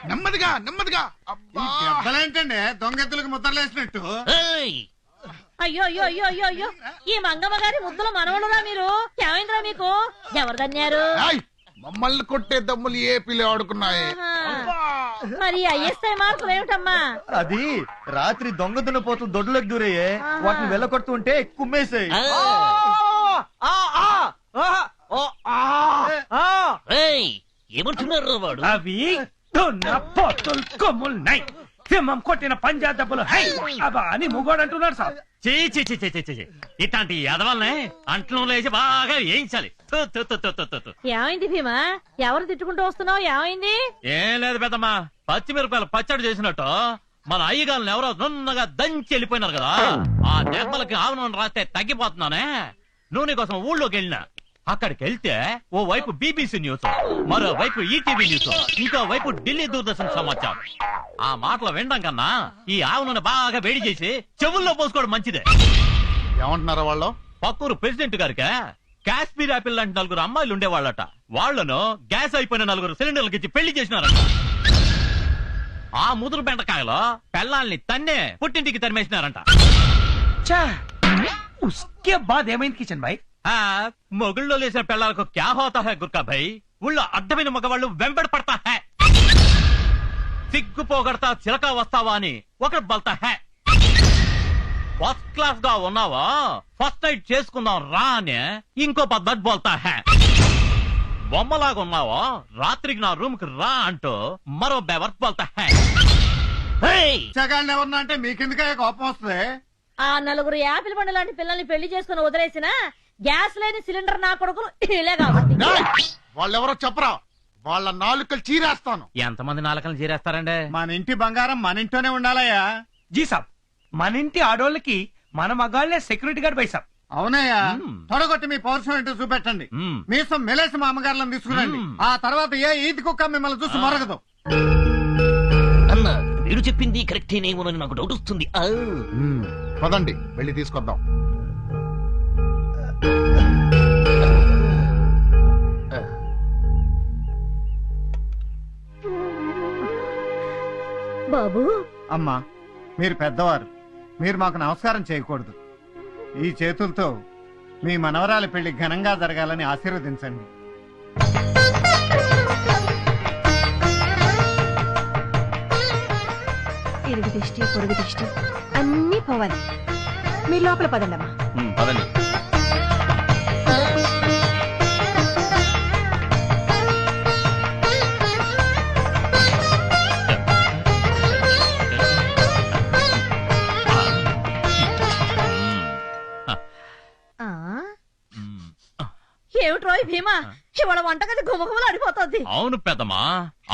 నెమ్మదిగా నెమ్మదిగా. దెబ్బలేంటండి దొంగెత్తులకు ముద్రలేసినట్టు? అయ్యో అయ్యో అయ్యో అయ్యో అయ్యో ఈ మంగమ్మ గారి ముద్దుల మనవడురా మీరు. ఏమైందిరా మీకు? ఎవరు దన్యారు? మమ్మల్ని కొట్టే దమ్ములు ఏపీలో ఆడుకున్నాయి. మరి ఐఎస్ఐ మార్కులు ఏమిటమ్మా? అది రాత్రి దొంగ దున్నపోతూ దొడ్లోకి దూరయ్యే, వాటిని వెళ్ళకొడుతూ ఉంటే కుమ్మేసాయి. ఏమంటున్నారు వాడు? అవి పొత్తులు కొమ్ములున్నాయి, సింహం కొట్టిన పంజా దెబ్బలు హై అబ్బా అని ముగోడు అంటున్నాడు సార్. చీ చీ చీ చీ చీ చీ. ఇట్లాంటి ఎదవల్ని అంట్లో లేచి బాగా వేయించాలి. తు, తు, తు, తు, తు, తు, తు. ఏమైంది భీమా? ఎవరు తిట్టుకుంటూ వస్తున్నావు? ఏమైంది? ఏం లేదు పెద్దమ్మా, పచ్చిమిరపకాయలు పచ్చడి చేసినట్టు మన అయ్యగాళ్ళని ఎవరో నున్నగా దంచి వెళ్ళిపోయినారు కదా, ఆ దెబ్బలకి ఆవు నూనె రాస్తే తగ్గిపోతున్నానే. నూనె కోసం ఊళ్ళోకి వెళ్ళినా, అక్కడికి వెళ్తే ఓ వైపు బీబీసీ న్యూస్, మరో వైపు ఈటీవీ న్యూస్, ఇంకో వైపు ఢిల్లీ దూరదర్శన్ సమాచారం. ఆ మాటలు వినడం కన్నా ఈ ఆవు నూనె బాగా వేడి చేసి చెవుల్లో పోసుకోవడం మంచిదే. ఏమంటున్నారా వాళ్ళు? పక్కూరు ప్రెసిడెంట్ గారికి కాశ్మీర్ యాపిల్ లాంటి 4 అమ్మాయిలు ఉండేవాళ్ళట. వాళ్లను గ్యాస్ అయిపోయిన 4 సిలిండర్లకి ఇచ్చి పెళ్లి చేసినారట. ఆ ముదురు బెండకాయలో పెళ్ళాల్ని తన్నే పుట్టింటికి తరిమేసినారంట. ఉస్కే బాద్ ఏమైంది కిషన్ భాయ్? మొగుళ్ళో లేసిన పెళ్ళాలకు క్యా హోతా హై గుర్కా భాయ్, ఊళ్ళో అడ్డమైన మగవాళ్ళు వెంబడి పడతా హై. సిగ్గు పోగొడతా చిలక వస్తావా అని ఒకడు బల్తా హై. ఫస్ట్ క్లాస్ గా ఉన్నావా, ఫస్ట్ నైట్ చేసుకుందాం రా అని ఇంకో పద్ధతి బోల్తా హై. బొమ్మలాగా ఉన్నావా, రాత్రికి నా రూమ్ కి రా అంటూ మరో బెవర్త్ బోల్తా హై. ఎవరన్నా అంటే మీకెందుకే కోపం వస్తుంది? ఆ 4 యాపిల్ పండు లాంటి పిల్లల్ని పెళ్లి చేసుకుని వదిలేసిన గ్యాస్ లేని సిలిండర్ నా కొడుకులు ఇలే కాబట్టి. వాళ్ళెవరో చెప్పరా, వాళ్ళ నాలుకలు చీరేస్తాను. ఎంతమంది నాలుకలు చీరేస్తారండి? మన ఇంటి బంగారం మన ఇంట్లోనే ఉండాలయ్యా. జీ సాబ్, మన ఇంటి ఆడోళ్ళకి మన మగాళ్లే సెక్యూరిటీ గార్డ్ బై సాబ్. అవునయ్యా, తొడగొట్టి మీ పౌరుషం ఏంటో చూపెట్టండి. మీసం మెలేసి మా అమ్మగారులను తీసుకురండి. ఆ తర్వాత ఏ ఈది కుక్క మిమ్మల్ని చూసి మరగదు. అన్న వీడు చెప్పింది కరెక్టేనేమోనని నాకు డౌట్ వస్తుంది. పదండి వెళ్ళి తీసుకొద్దాం. బాబు. అమ్మా, మీరు పెద్దవారు, మీరు మాకు నమస్కారం చేయకూడదు. ఈ చేతులతో మీ మనవరాలి పెళ్లి ఘనంగా జరగాలని ఆశీర్వదించండి. ఇరుగు దిష్టి పొరుగు దిష్టి అన్నీ పోవాలి. మీరు లోపల పదండమ్మా. పదండి. ఏమిట్రోయ్ భీమా, ఇవాళ వంటగది గుమగుమలు అడిపోతుంది. అవును పెద్దమ్మా,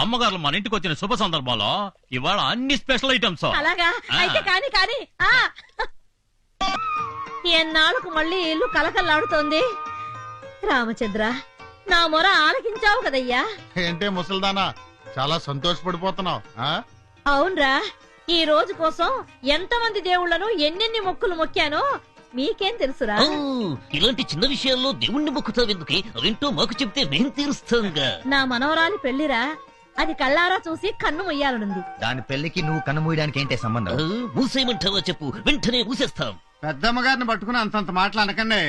అమ్మగారు మన ఇంటికి వచ్చిన శుభ సందర్భంలో ఇవాళ అన్ని స్పెషల్ ఐటమ్స్. అలాగా అయితే కాని కాని. ఎన్నాళ్ళకు మళ్ళీ ఇల్లు కలకల్లాడుతోంది. రామచంద్ర, నా మొర ఆలకించావు కదయ్యా. ఏంటే ముసల్దానా, చాలా సంతోషపడిపోతున్నావు? అవునరా, ఈ రోజు కోసం ఎంతమంది దేవుళ్లను ఎన్నెన్ని మొక్కులు మొక్కానో మీకేం తెలుసురా? ఇలాంటి చిన్న విషయాల్లో దేవుణ్ణి మొక్కుతావెందుకే? అవేంటో మాకు చెప్తే మేం తీరుస్తాంగా. నా మనవరాలి పెళ్లిరా, అది కళ్ళారా చూసి కన్ను మొయ్యాలనుంది. దాని పెళ్లికి నువ్వు కన్ను మూయడానికి ఏంటే సంబంధం? మూసేయమంటావా చెప్పు, వెంటనే మూసేస్తాం. పెద్దమ్మ గారిని పట్టుకుని అంతంత మాటలు అనకండి.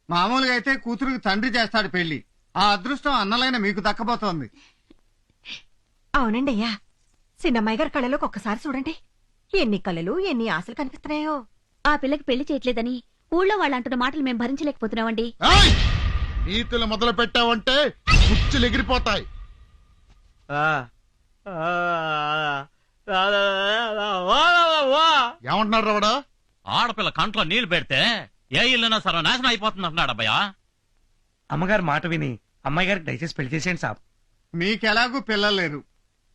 మామూలుగా అయితే కూతురికి తండ్రి చేస్తాడు పెళ్లి. ఆ అదృష్టం అన్నలైన మీకు దక్కబోతోంది. అవునండి అయ్యా, చిన్నమ్మాయి గారి కళ్ళలోకి ఒక్కసారి చూడండి. ఎన్ని కళలు, ఎన్ని ఆశలు కనిపిస్తున్నాయో. ఆ పిల్లకి పెళ్లి చేయట్లేదని ఊళ్ళో వాళ్ళు అంటున్న మాటలు మేము భరించలేకపోతున్నామండి. నీతులు మొదలు పెట్టావంటే ముచ్చులు ఎగిరిపోతాయి. ఏమంటున్నాడు రావడా? ఆడపిల్ల కంట్లో నీళ్లు పెడితే ఏ ఇల్లునా సర్వనాశనం అయిపోతుంది అంటున్నాడు అబ్బాయా. అమ్మగారు మాట విని అమ్మాయి గారికి దయచేసి పెళ్లి చేసేయండి సాబ్. మీకెలాగూ పిల్లలు లేరు.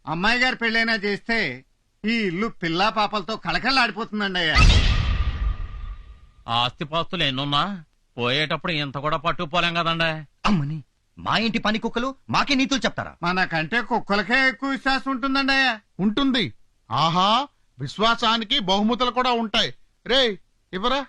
అమ్మాయి గారి పెళ్ళైనా చేస్తే ఈ ఇల్లు పిల్లా పాపలతో కళకళలాడిపోతుందండి అయ్యా. ఆస్తిపాస్తులు ఎన్నున్నా పోయేటప్పుడు ఇంత కూడా పట్టుకుపోలేం కదండి. అమ్మని, మా ఇంటి పని కుక్కలు మాకే నీతులు చెప్తారా? మనకంటే కుక్కలకే ఎక్కువ విశ్వాసం ఉంటుందండి అయ్యా. ఉంటుంది. ఆహా, విశ్వాసానికి బహుమతులు కూడా ఉంటాయి. రే ఇవ్వరా.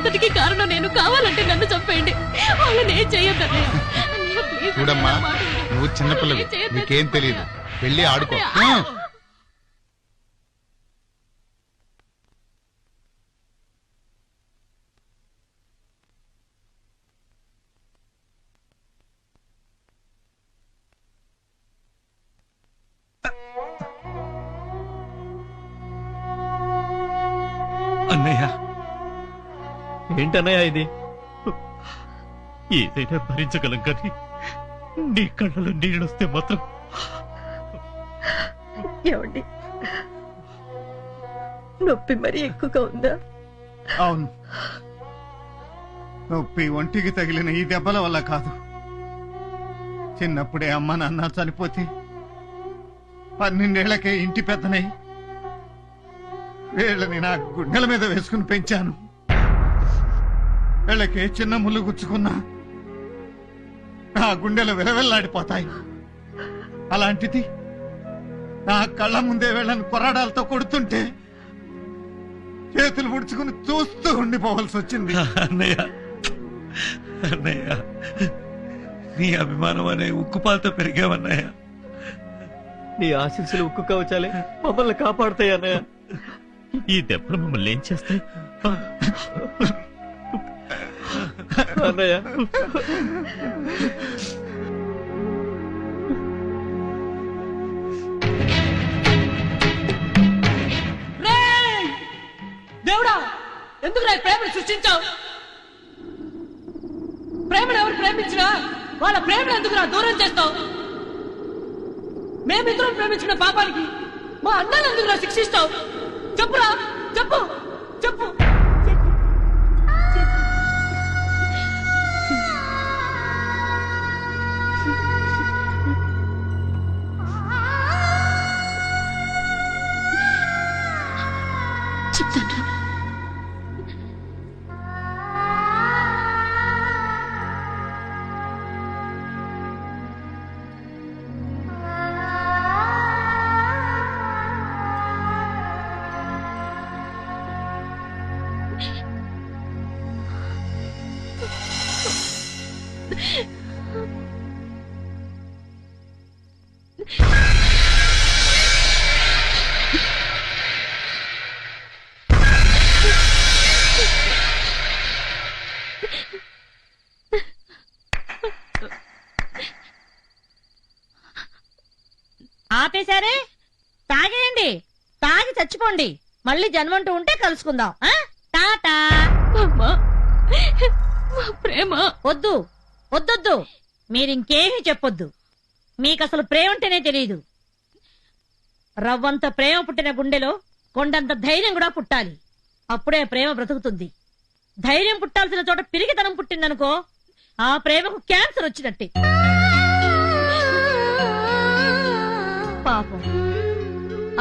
అంతటికి కారణం నేను. కావాలంటే నన్ను చంపేయండి, వాళ్ళని ఏం చెయ్యొద్దన్నయ్య. అన్నయ్య, please చూడమ్మా, అన్నయ్య, మాట వినండి. నువ్వు చిన్నపిల్లవి, నీకేం తెలియదు. వెళ్ళి ఆడుకో. అన్నయ్య, ఏంటన్నయ్య ఇది? ఏదైనా భరించగలం కానీ నీ కళ్ళలో నీళ్ళొస్తే మాత్రం. ఏమండి, నొప్పి మరీ ఎక్కువగా ఉందా? అవును, నొప్పి ఒంటికి తగిలిన ఈ దెబ్బల వల్ల కాదు. చిన్నప్పుడే అమ్మ నాన్న చనిపోతే 12 ఏళ్లకే ఇంటి పెద్దనై వీళ్ళని నా గుండెల మీద వేసుకుని పెంచాను. వీళ్ళకి చిన్న ముళ్ళు గుచ్చుకున్నా నా గుండెలు విలవిల్లాడిపోతాయి. అలాంటిది నా కళ్ళ ముందే వీళ్ళని కొరడాలతో కొడుతుంటే చేతులు ముడుచుకుని చూస్తూ ఉండిపోవాల్సి వచ్చింది. అన్నయ్య, అన్నయ్య, నీ అభిమానం అనే ఉక్కుపాలతో పెరిగావన్నయ్య. నీ ఆశీస్సులు ఉక్కు కవచాలే మమ్మల్ని కాపాడుతాయి అన్నయ్య. ఈ దెబ్బలు మమ్మల్ని ఏం చేస్తాయి అన్నయ్య? దేవుడా, ఎందుకు నా ప్రేమను సృష్టించావు? ప్రేమను ఎవరు ప్రేమించినా వాళ్ళ ప్రేమను ఎందుకు నా దూరం చేస్తావు? మేమిద్దరం ప్రేమించిన పాపానికి మా అన్నను ఎందుకు నా శిక్షిస్తావు? చెప్పురా, చెప్పు చెప్పు. చెప్తాను. ఆపేశారే? తాగేయండి, తాగి చచ్చిపోండి. మళ్ళీ జన్మంటూ ఉంటే కలుసుకుందాం. టాటా. ప్రేమ వద్దు, వద్దొద్దు, మీరింకేమీ చెప్పొద్దు. మీకసలు ప్రేమ అంటేనే తెలియదు. రవ్వంత ప్రేమ పుట్టిన గుండెలో కొండంత ధైర్యం కూడా పుట్టాలి. అప్పుడే ప్రేమ బ్రతుకుతుంది. ధైర్యం పుట్టాల్సిన చోట పిరిగితనం పుట్టిందనుకో, ఆ ప్రేమకు క్యాన్సర్ వచ్చినట్టే. పాపం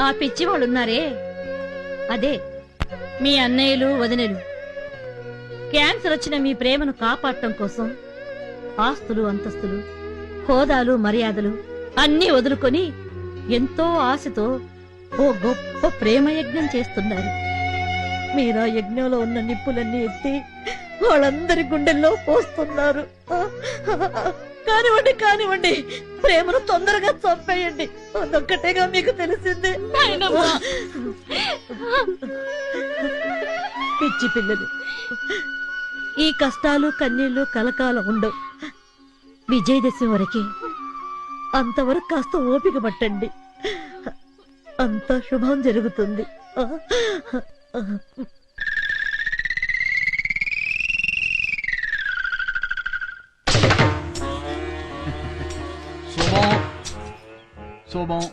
ఆ పిచ్చి వాళ్ళున్నారే, అదే మీ అన్నయ్యలు వదినలు. క్యాన్సర్ వచ్చిన మీ ప్రేమను కాపాడటం కోసం ఆస్తులు, అంతస్తులు, హోదాలు, మర్యాదలు అన్నీ వదులుకొని ఎంతో ఆశతో ఓ గొప్ప ప్రేమ యజ్ఞం చేస్తున్నారు. మీరా యజ్ఞంలో ఉన్న నిప్పులన్నీ ఎత్తి వాళ్ళందరి గుండెల్లో పోస్తున్నారు. కానివ్వండి, కానివ్వండి, ప్రేమను తొందరగా చంపేయండి. అదొక్కటేగా మీకు తెలిసింది. పిచ్చి పిల్లలు, ఈ కష్టాలు కన్నీళ్లు కలకాలం ఉండవు. విజయదశమి వరకే. అంతవరకు కాస్త ఓపిక పట్టండి, అంత శుభం జరుగుతుంది. శుభం.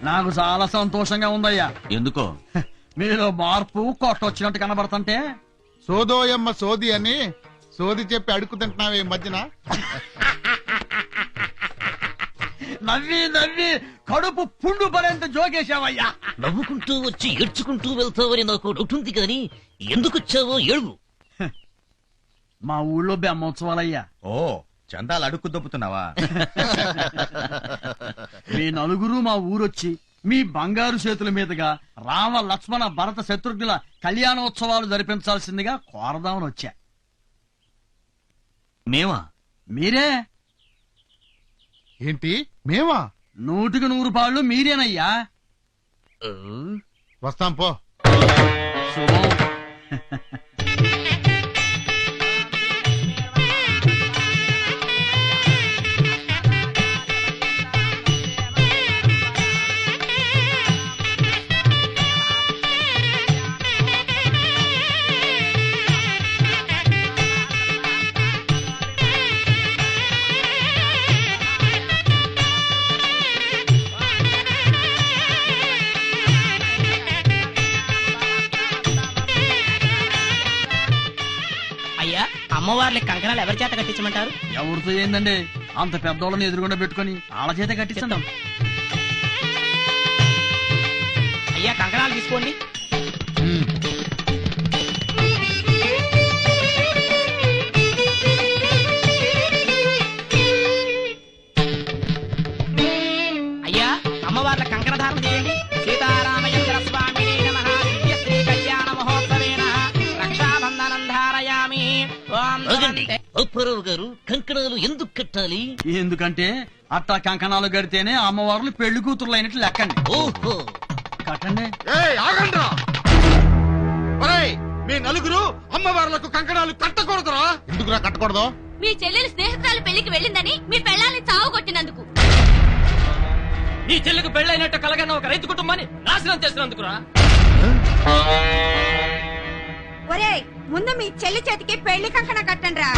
నాకు చాలా సంతోషంగా ఉందయ్యా. ఎందుకో? మీలో మార్పు కొట్టొచ్చినట్టు కనబడుతుంటే. సోదోయమ్మ సోది అని సోది చెప్పి అడుగు తింటున్నావే ఈ మధ్యన. నవ్వి నవ్వి కడుపు పుండు పరేంత జోకేశావయ్యా. నవ్వుకుంటూ వచ్చి ఏడ్చుకుంటూ వెళ్తావని నాకు డౌట్ ఉంది కానీ ఎందుకు వచ్చావో ఏడువు. మా ఊళ్ళో బ్రహ్మోత్సవాలయ్యా. ఓ, చందాలు అడుక్కు దొబ్బుతున్నావా? మీ నలుగురు మా ఊరొచ్చి మీ బంగారు చేతుల మీదుగా రామ లక్ష్మణ భరత శత్రుఘ్నుల కళ్యాణోత్సవాలు జరిపించాల్సిందిగా కోరదామని వచ్చా. మేమా? మీరే. ఏంటి మేమా? 100% పాళ్ళు మీరేనయ్యా. వస్తాం పో. శుభం. అయ్యా, అమ్మవార్లకి కంకణాలు ఎవరి చేత కట్టించమంటారు? ఎవరితో ఏందండి, అంత పెద్దోళ్ళని ఎదురుగుండా పెట్టుకుని వాళ్ళ చేత కట్టిస్తాం. అయ్యా, కంకణాలు తీసుకోండి. అయ్యా, అమ్మవార్ల కంకణ ధారణ చేయండి. సీతారామచంద్ర స్వామి నమః. దివ్యశ్రీ కళ్యాణ మహోత్సవేన రక్షాబంధనం ధారయామి. ఓం ఆగండి. అప్పారావు గారు, కంకణాలు ఎందుకు కట్టాలి? ఎందుకంటే అట్టా కంకణాలు గడితేనే అమ్మవార్లు పెళ్లి కూతుర్లు అయినట్లు లెక్కండి. ఓహో, కట్టండి. ఆగండ్రా! ఒరేయ్, మీ నలుగురు అమ్మవార్లకు కంకణాలు కట్టకూడదురా? ఎందుకురా కట్టకూడదు? మీ చెల్లెలు స్నేహితురాలు పెళ్లికి వెళ్ళిందని మీ పెళ్ళాన్ని చావు కొట్టినందుకు. నీ చెల్లికి పెళ్ళైనట్టు కలగన్న ఒక రైతు కుటుంబాన్ని నాశనం చేసినందుకురా. ఒరేయ్, ముందు మీ చెల్లి చేతికి పెళ్లి కంకణ కట్టండి రా.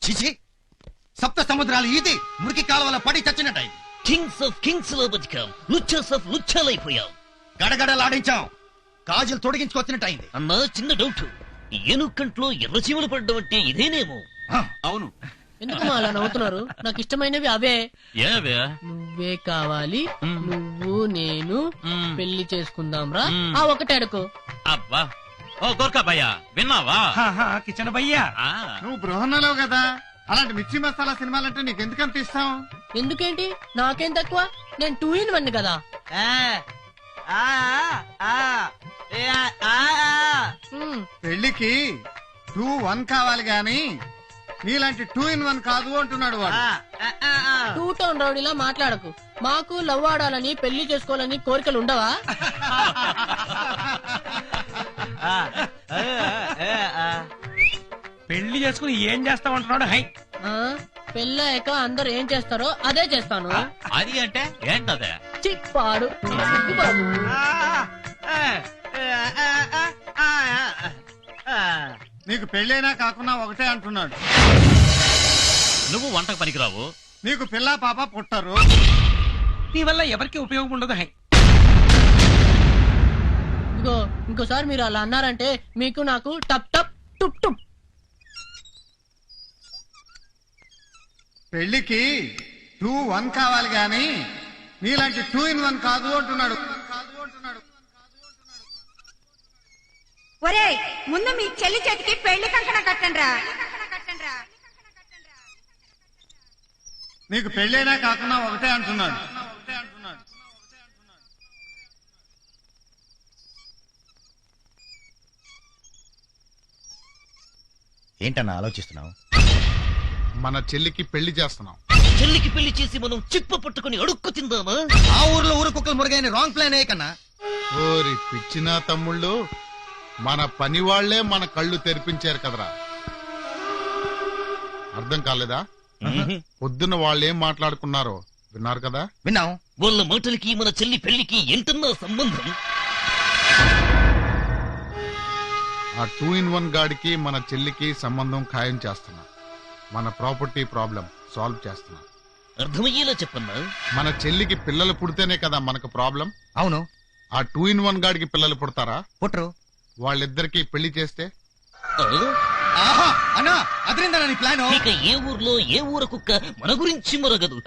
చిచి, సప్త సముద్రాలు ఈది మురికి కాలువల పడి చచ్చినట్టయింది. కింగ్స్ ఆఫ్ కింగ్స్ లో బతికాం, లుచ్చర్స్ ఆఫ్ లుచ్చాలైపోయాం. గడగడలాడించాం, కాజులు తొడిగించుకొచ్చినట్టయింది. అన్నా, చిన్న డౌట్. ఏనుకంట్లో ఎర్రచీమలు పడ్డం అంటే ఇదేనేమో? అవును. ఎందుకు అలా నవ్వుతున్నారు? నాకు ఇష్టమైనవి అవే. ఏవే? నువ్వే కావాలి, నువ్వు నేను పెళ్లి చేసుకుందాం రా. ఆ ఒకటే అడుకో. అబ్బా, ఓ గోర్ఖా భయ్యా, విన్నావా? కిచెన్ భయ్యా, నువ్వు బృహన్నలో కదా, అలాంటి మిర్చి మసాలా సినిమాలంటే నీకు ఎందుకంత ఇష్టం? ఎందుకేంటి, నాకేం తక్కువ? నేను 2 in 1 కదా. పెళ్లికి 2-1 కావాలి గాని నీలాంటి 2 in 1 కాదు అంటున్నాడు వాడు. 2 టౌన్ రౌడీలా మాట్లాడకు. మాకు లవ్ ఆడాలని పెళ్లి చేసుకోవాలని కోరికలు ఉండవా? పెళ్లి చేసుకుని ఏం చేస్తామంటున్నాడు? హై, పెళ్ళాక అందరు ఏం చేస్తారో అదే చేస్తాను. అది అంటే ఏంటదే? చిప్పాడు. నీకు పెళ్ళైనా కాకున్నా ఒకటే అంటున్నాడు. నువ్వు వంటకు పనికిరావు. నీకు పిల్ల పాప పుట్టరు. నీ వల్ల ఎవరికి ఉపయోగం ఉండదు. హై, ఇగో ఇంకోసారి మీరు అలా అన్నారంటే మీకు నాకు టప్ టప్ టుప్ టుప్. పెళ్లికి 2-1 కావాలి గాని నీలాంటి 2 in 1 కాదు అంటున్నాడు. ఒరేయ్, ముందు మీ చెల్లి చేతికి పెళ్లి కంకణ కట్టండి రా. నీకు పెళ్ళైనా కాకున్నా ఒకటే అంటున్నాడు. ఏంటన్నా ఆలోచిస్తున్నావు? మన చెల్లికి పెళ్లి చేస్తున్నాం. చెల్లికి పెళ్లి చేసి మనం చిప్ప పట్టుకుని అడుక్కు తిందామా? ఆ ఊర్లో ఊరు కుక్కలు మురుగైన రాంగ్ ప్లాన్ ఏ కన్నా. ఓరి పిచ్చినా తమ్ముళ్ళు, మన పని వాళ్లే మన కళ్ళు తెరిపించారు కదరా. అర్థం కాలేదా? పొద్దున్న వాళ్ళేం మాట్లాడుకున్నారో విన్నారు కదా? విన్నాం. వాళ్ళ మాటలకి మన చెల్లి పెళ్లికి ఏంటన్నా సంబంధం? ఆ 2 in 1 గాడికి మన చెల్లికి సంబంధం ఖాయం చేస్తున్నా. మన ప్రాపర్టీ ప్రాబ్లం సాల్వ్ చేస్తున్నా. అర్థమయ్యేలా చెప్పన్నా. మన చెల్లికి పిల్లలు పుడితేనే కదా మనకు ప్రాబ్లం. అవును. ఆ 2 in 1 గాడికి పిల్లలు పుడతారా? పుట్టరు. వాళ్ళిద్దరికి పెళ్లి చేస్తే అన్నా, అదిరిందా నీ ప్లాన్? ఇక ఏ ఊర్లో ఏ ఊర కుక్క మన గురించి మరగదు.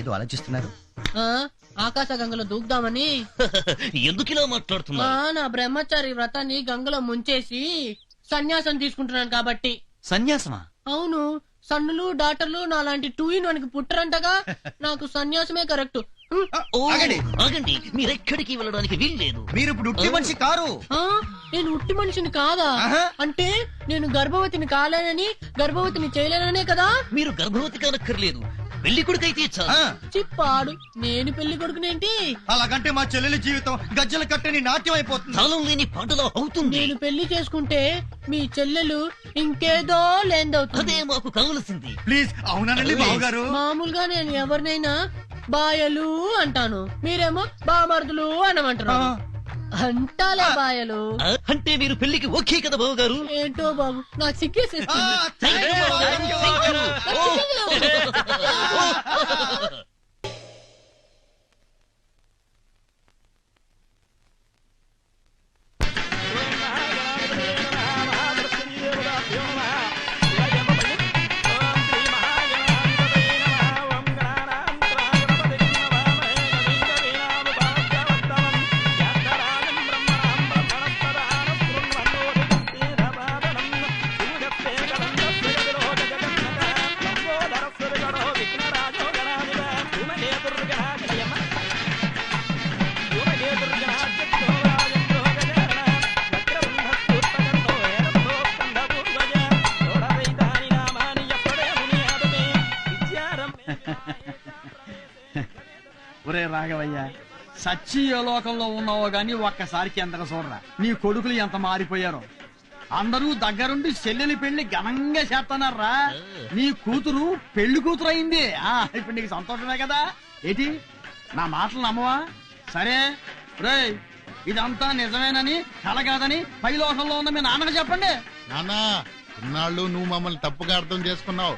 ఏదో ఆలోచిస్తున్నారు. ఆకాశ గంగలో దూకుదామని. ఎందుకు ఇలా మాట్లాడుతున్నా? నా బ్రహ్మచారి వ్రతాన్ని గంగలో ముంచేసి సన్యాసం తీసుకుంటున్నాను కాబట్టి. సన్యాసమా? అవును, సన్నులు డాక్టర్లు నాలాంటి 2 in 1 పుట్టరంటగా. నాకు సన్యాసమే కరెక్ట్. ఆగండి, మీరెక్కడికి వెళ్ళడానికి వీల్లేదు. మీరు ఇప్పుడు ఉట్టి మనిషి కారు. నేను ఉట్టి మనిషిని కాదా? అంటే నేను గర్భవతిని కాలేనని, గర్భవతిని చేయలేననే కదా? మీరు గర్భవతి కానక్కర్లేదు, పెళ్లి కొడుకైతే చిప్పాడు. నేను పెళ్లి కొడుకునేంటి? అలాగంటే మా చెల్లెలి జీవితం గజ్జల కట్టని నాట్యం అయిపోతుంది. తాళం లేని పాటలో అవుతుంది. నేను పెళ్లి చేసుకుంటే మీ చెల్లెలు ఇంకేదో లేదవుతుంది. అదే మాకు కావలసింది. ప్లీజ్ అవునండి బావగారు. మామూలుగా నేను ఎవరినైనా బాయలు అంటాను, మీరేమో బామర్దులు అనమంటారు. అంటాలే బాయలు. అంటే మీరు పెళ్లికి ఓకే కదా బాబు గారు? ఏంటో బాబు, నాకు సిగ్గేసేస్తుంది. ఒరే రాఘవయ్య, సచ్చియో లోకంలో ఉన్నావో గాని ఒక్కసారికి ఎంతగా చూడరా నీ కొడుకులు ఎంత మారిపోయారో. అందరూ దగ్గరుండి చెల్లెలి పెళ్లి ఘనంగా చేస్తున్నారా. నీ కూతురు పెళ్లి కూతురు అయింది. ఇప్పుడు నీకు సంతోషమే కదా? ఏంటి నా మాటలు నమ్మవా? సరే రే, ఇదంతా నిజమేనని కలగాదని పై లోకంలో ఉన్న మీ నాన్నకు చెప్పండి. నాన్నా, ఇన్నాళ్ళు నువ్వు మమ్మల్ని తప్పుగా అర్థం చేసుకున్నావు.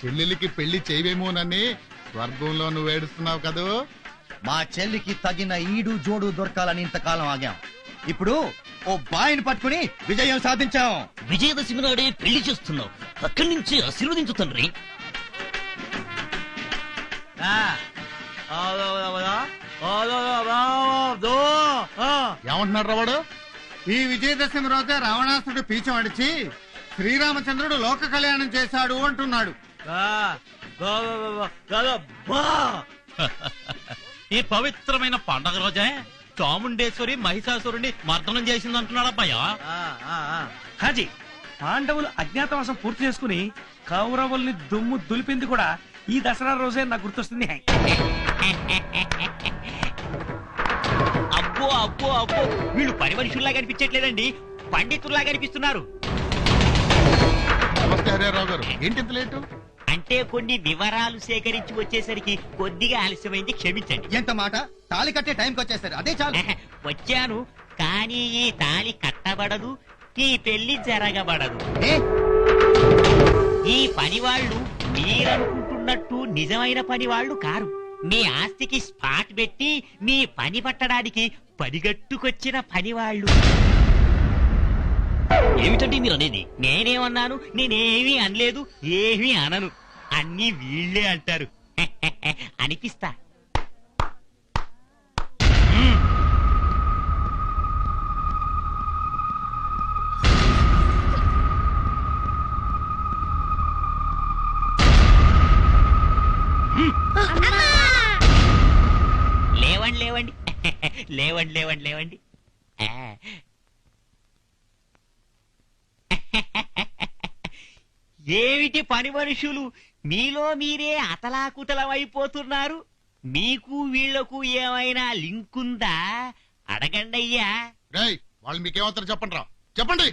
చెల్లెలికి పెళ్లి చేయవేమోనని స్వర్గంలో నువ్వు ఏడుస్తున్నావు కదూ. మా చెల్లికి తగిన ఈడు జోడు దొరకాలని ఇంతకాలం ఆగాం. ఇప్పుడు ఓ బాయిని పట్టుకుని విజయం సాధించాం. విజయదశమి నాడే పెళ్లి చేస్తున్నావు. అక్కడి నుంచి ఆశీర్వదించు తండ్రి. ఏమంటున్నాడు వాడు? ఈ విజయదశమి రోజే రావణాసుడు పీచం అడిచి శ్రీరామచంద్రుడు లోక కళ్యాణం చేశాడు అంటున్నాడు. ఈ పవిత్రమైన పండగ రోజే చాముండేశ్వరి మహిషాసురుని మర్దనం చేసింది అంటున్నాడు అబ్బాయా. హాజీ, పాండవులు అజ్ఞాతవాసం పూర్తి చేసుకుని కౌరవుల్ని దుమ్ము దులిపింది కూడా ఈ దసరా రోజే నాకు గుర్తొస్తుంది. అబ్బో అబ్బో అబ్బో, వీళ్ళు పని మనుషుల్లా కనిపించట్లేదండి, పండితుల్లా కనిపిస్తున్నారు. నమస్తే హరిరావు గారు, ఏంటి ఇంత లేటు? అంటే కొన్ని వివరాలు సేకరించి వచ్చేసరికి కొద్దిగా ఆలస్యమైంది, క్షమించండి. ఎంత మాట, తాళి కట్టే టైంకి వచ్చేసారు, అదే చాలు. వచ్చాను, కానీ ఈ తాళి కట్టబడదు, ఈ పెళ్లి జరగబడదు. ఈ పని వాళ్ళు మీరనుకుంటున్నట్టు నిజమైన పని వాళ్ళు కారు. మీ ఆస్తికి స్పాట్ పెట్టి మీ పని పట్టడానికి పనిగట్టుకొచ్చిన పనివాళ్ళు. ఏమిటండి మీరు అనేది? నేనేమన్నాను? నేనేమీ అనలేదు, ఏమీ అనను, అన్ని వీళ్ళే అంటారు. అనిపిస్తా. లేవండి లేవండి లేవండి లేవండి లేవండి. ఏమిటి పని మనుషులు, మీలో మీరే అతలాకుతలమైపోతున్నారు? మీకు వీళ్లకు ఏమైనా లింక్ ఉందా? అడగండి అయ్యా. వాళ్ళు మీకేమవుతారు చెప్పండి రా, చెప్పండి.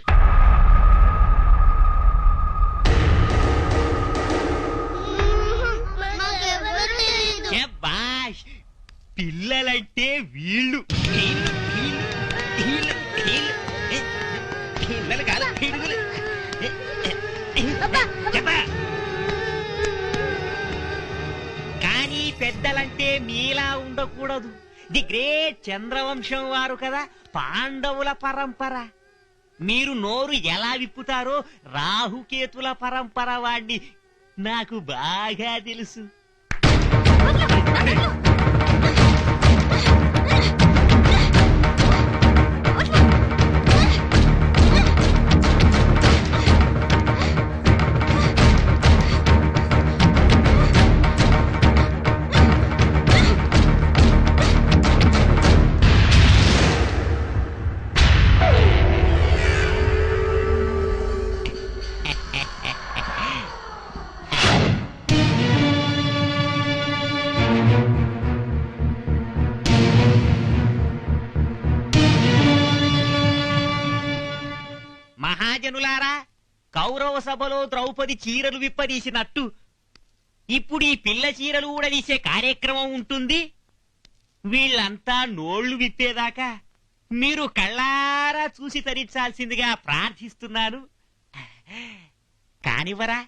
శభాష్, పిల్లలంటే వీళ్ళు. వీళ్ళు వీళ్ళు వీళ్ళు వీళ్ళు పిల్లలు కాదు, పిడుగులు. కానీ పెద్దలంటే మీలా ఉండకూడదు. ది గ్రేట్ చంద్రవంశం వారు కదా, పాండవుల పరంపర. మీరు నోరు ఎలా విప్పుతారో రాహుకేతుల పరంపర వాణ్ణి నాకు బాగా తెలుసు. రండి. మహాజనులారా, కౌరవ సభలో ద్రౌపది చీరలు విప్పదీసినట్టు ఇప్పుడు ఈ పిల్ల చీరలు కూడా తీసే కార్యక్రమం ఉంటుంది. వీళ్ళంతా నోళ్లు విప్పేదాకా మీరు కళ్ళారా చూసి తరించాల్సిందిగా ప్రార్థిస్తున్నాను. కానివరా?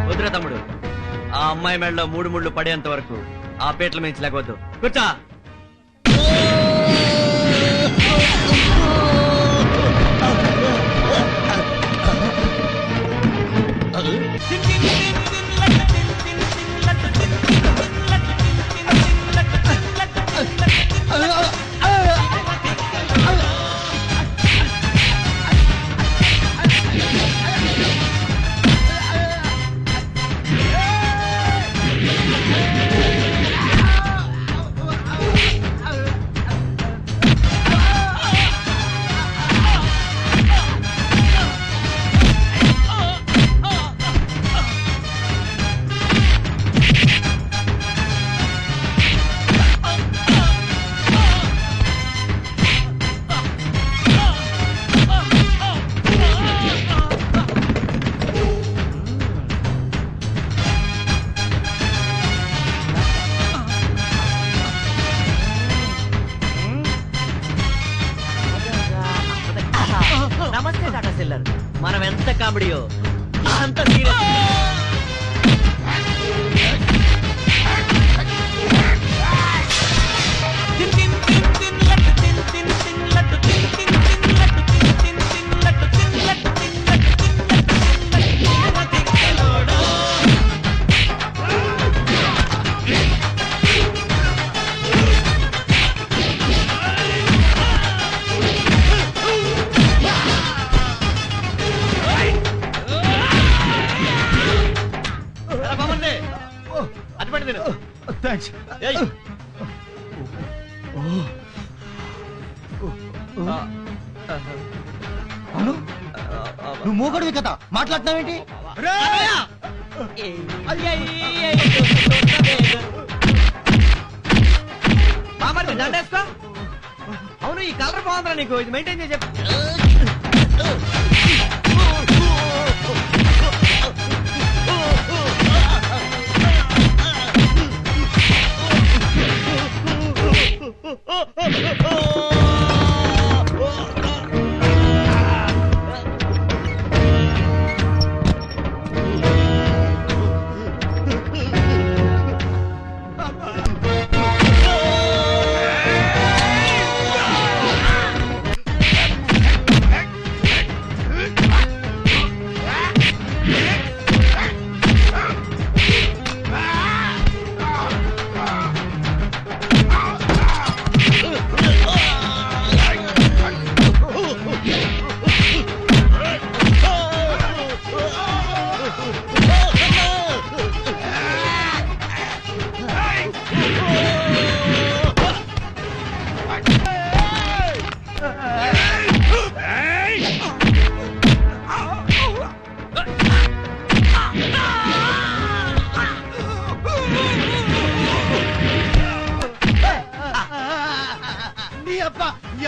వద్దురా తమ్ముడు, ఆ అమ్మాయి మెడలో 3 ముళ్ళు పడేంత వరకు ఆ పేట్ల మించి లేకొద్దు. కూర్చో. నమస్తే టాటా సెల్లర్. మనం ఎంత కామెడీయో అంత సీరియస్. నువ్వు మూగడివి కదా, మాట్లాడుతున్నావేంటి? మామూలు దండేసుకో. అవును, ఈ కలర్ బాగుందిరా నీకు, ఇది మెయింటైన్ చేసి చెప్పు.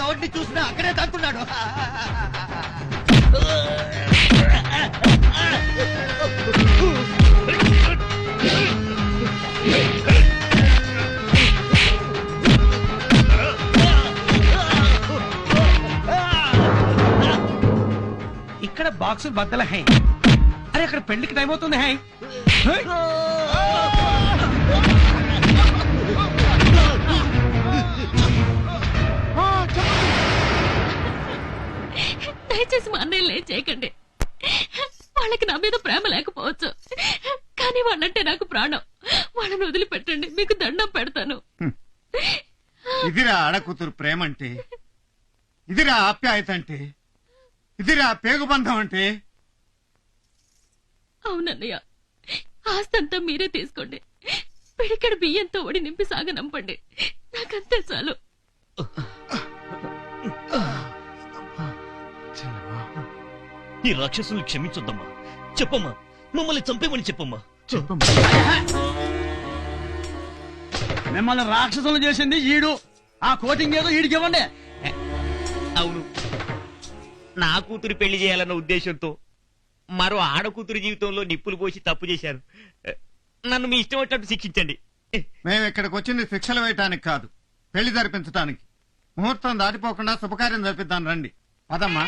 ఎవరిని చూసినా అక్కడే తంతున్నాడు. ఇక్కడ బాక్సులు బద్దల హై. అరే అక్కడ పెళ్లికి టైం అవుతుంది హై. దయచేసి మా అన్నయ్య చేయకండి. వాళ్ళకి నా మీద ప్రేమ లేకపోవచ్చు, కానీ వాళ్ళంటే నాకు ప్రాణం. వాళ్ళని వదిలిపెట్టండి, మీకు దండం పెడతాను. ఇదిరా ఆడకూతురు ప్రేమంటే, ఇదిరా ఆప్యాయత అంటే, ఇదిరా పేగుబంధం అంటే. అవునన్నయ్య, ఆస్తంతా మీరే తీసుకోండి. పిడికెడు బియ్యంతో ఒడి నింపి సాగనంపండి, నాకంతే చాలు. ఈ రాక్షసుని క్షమించొద్దమ్మా. చెప్పమ్మా, మమ్మల్ని చంపేమని చెప్పమ్మా. మిమ్మల్ని రాక్షసులు చేసింది ఈడు. ఆ కోటింగ్ ఏదో ఈడికి ఇవ్వండి. అవును, నా కూతురు పెళ్లి చేయాలన్న ఉద్దేశంతో మరో ఆడకూతురు జీవితంలో నిప్పులు పోసి తప్పు చేశారు. నన్ను మీ ఇష్టం వచ్చినట్టు శిక్షించండి. మేము ఇక్కడికి వచ్చింది శిక్షలు వేయటానికి కాదు, పెళ్లి జరిపించటానికి. ముహూర్తం దాటిపోకుండా శుభకార్యం జరిపిద్దాం రండి. పదమ్మా.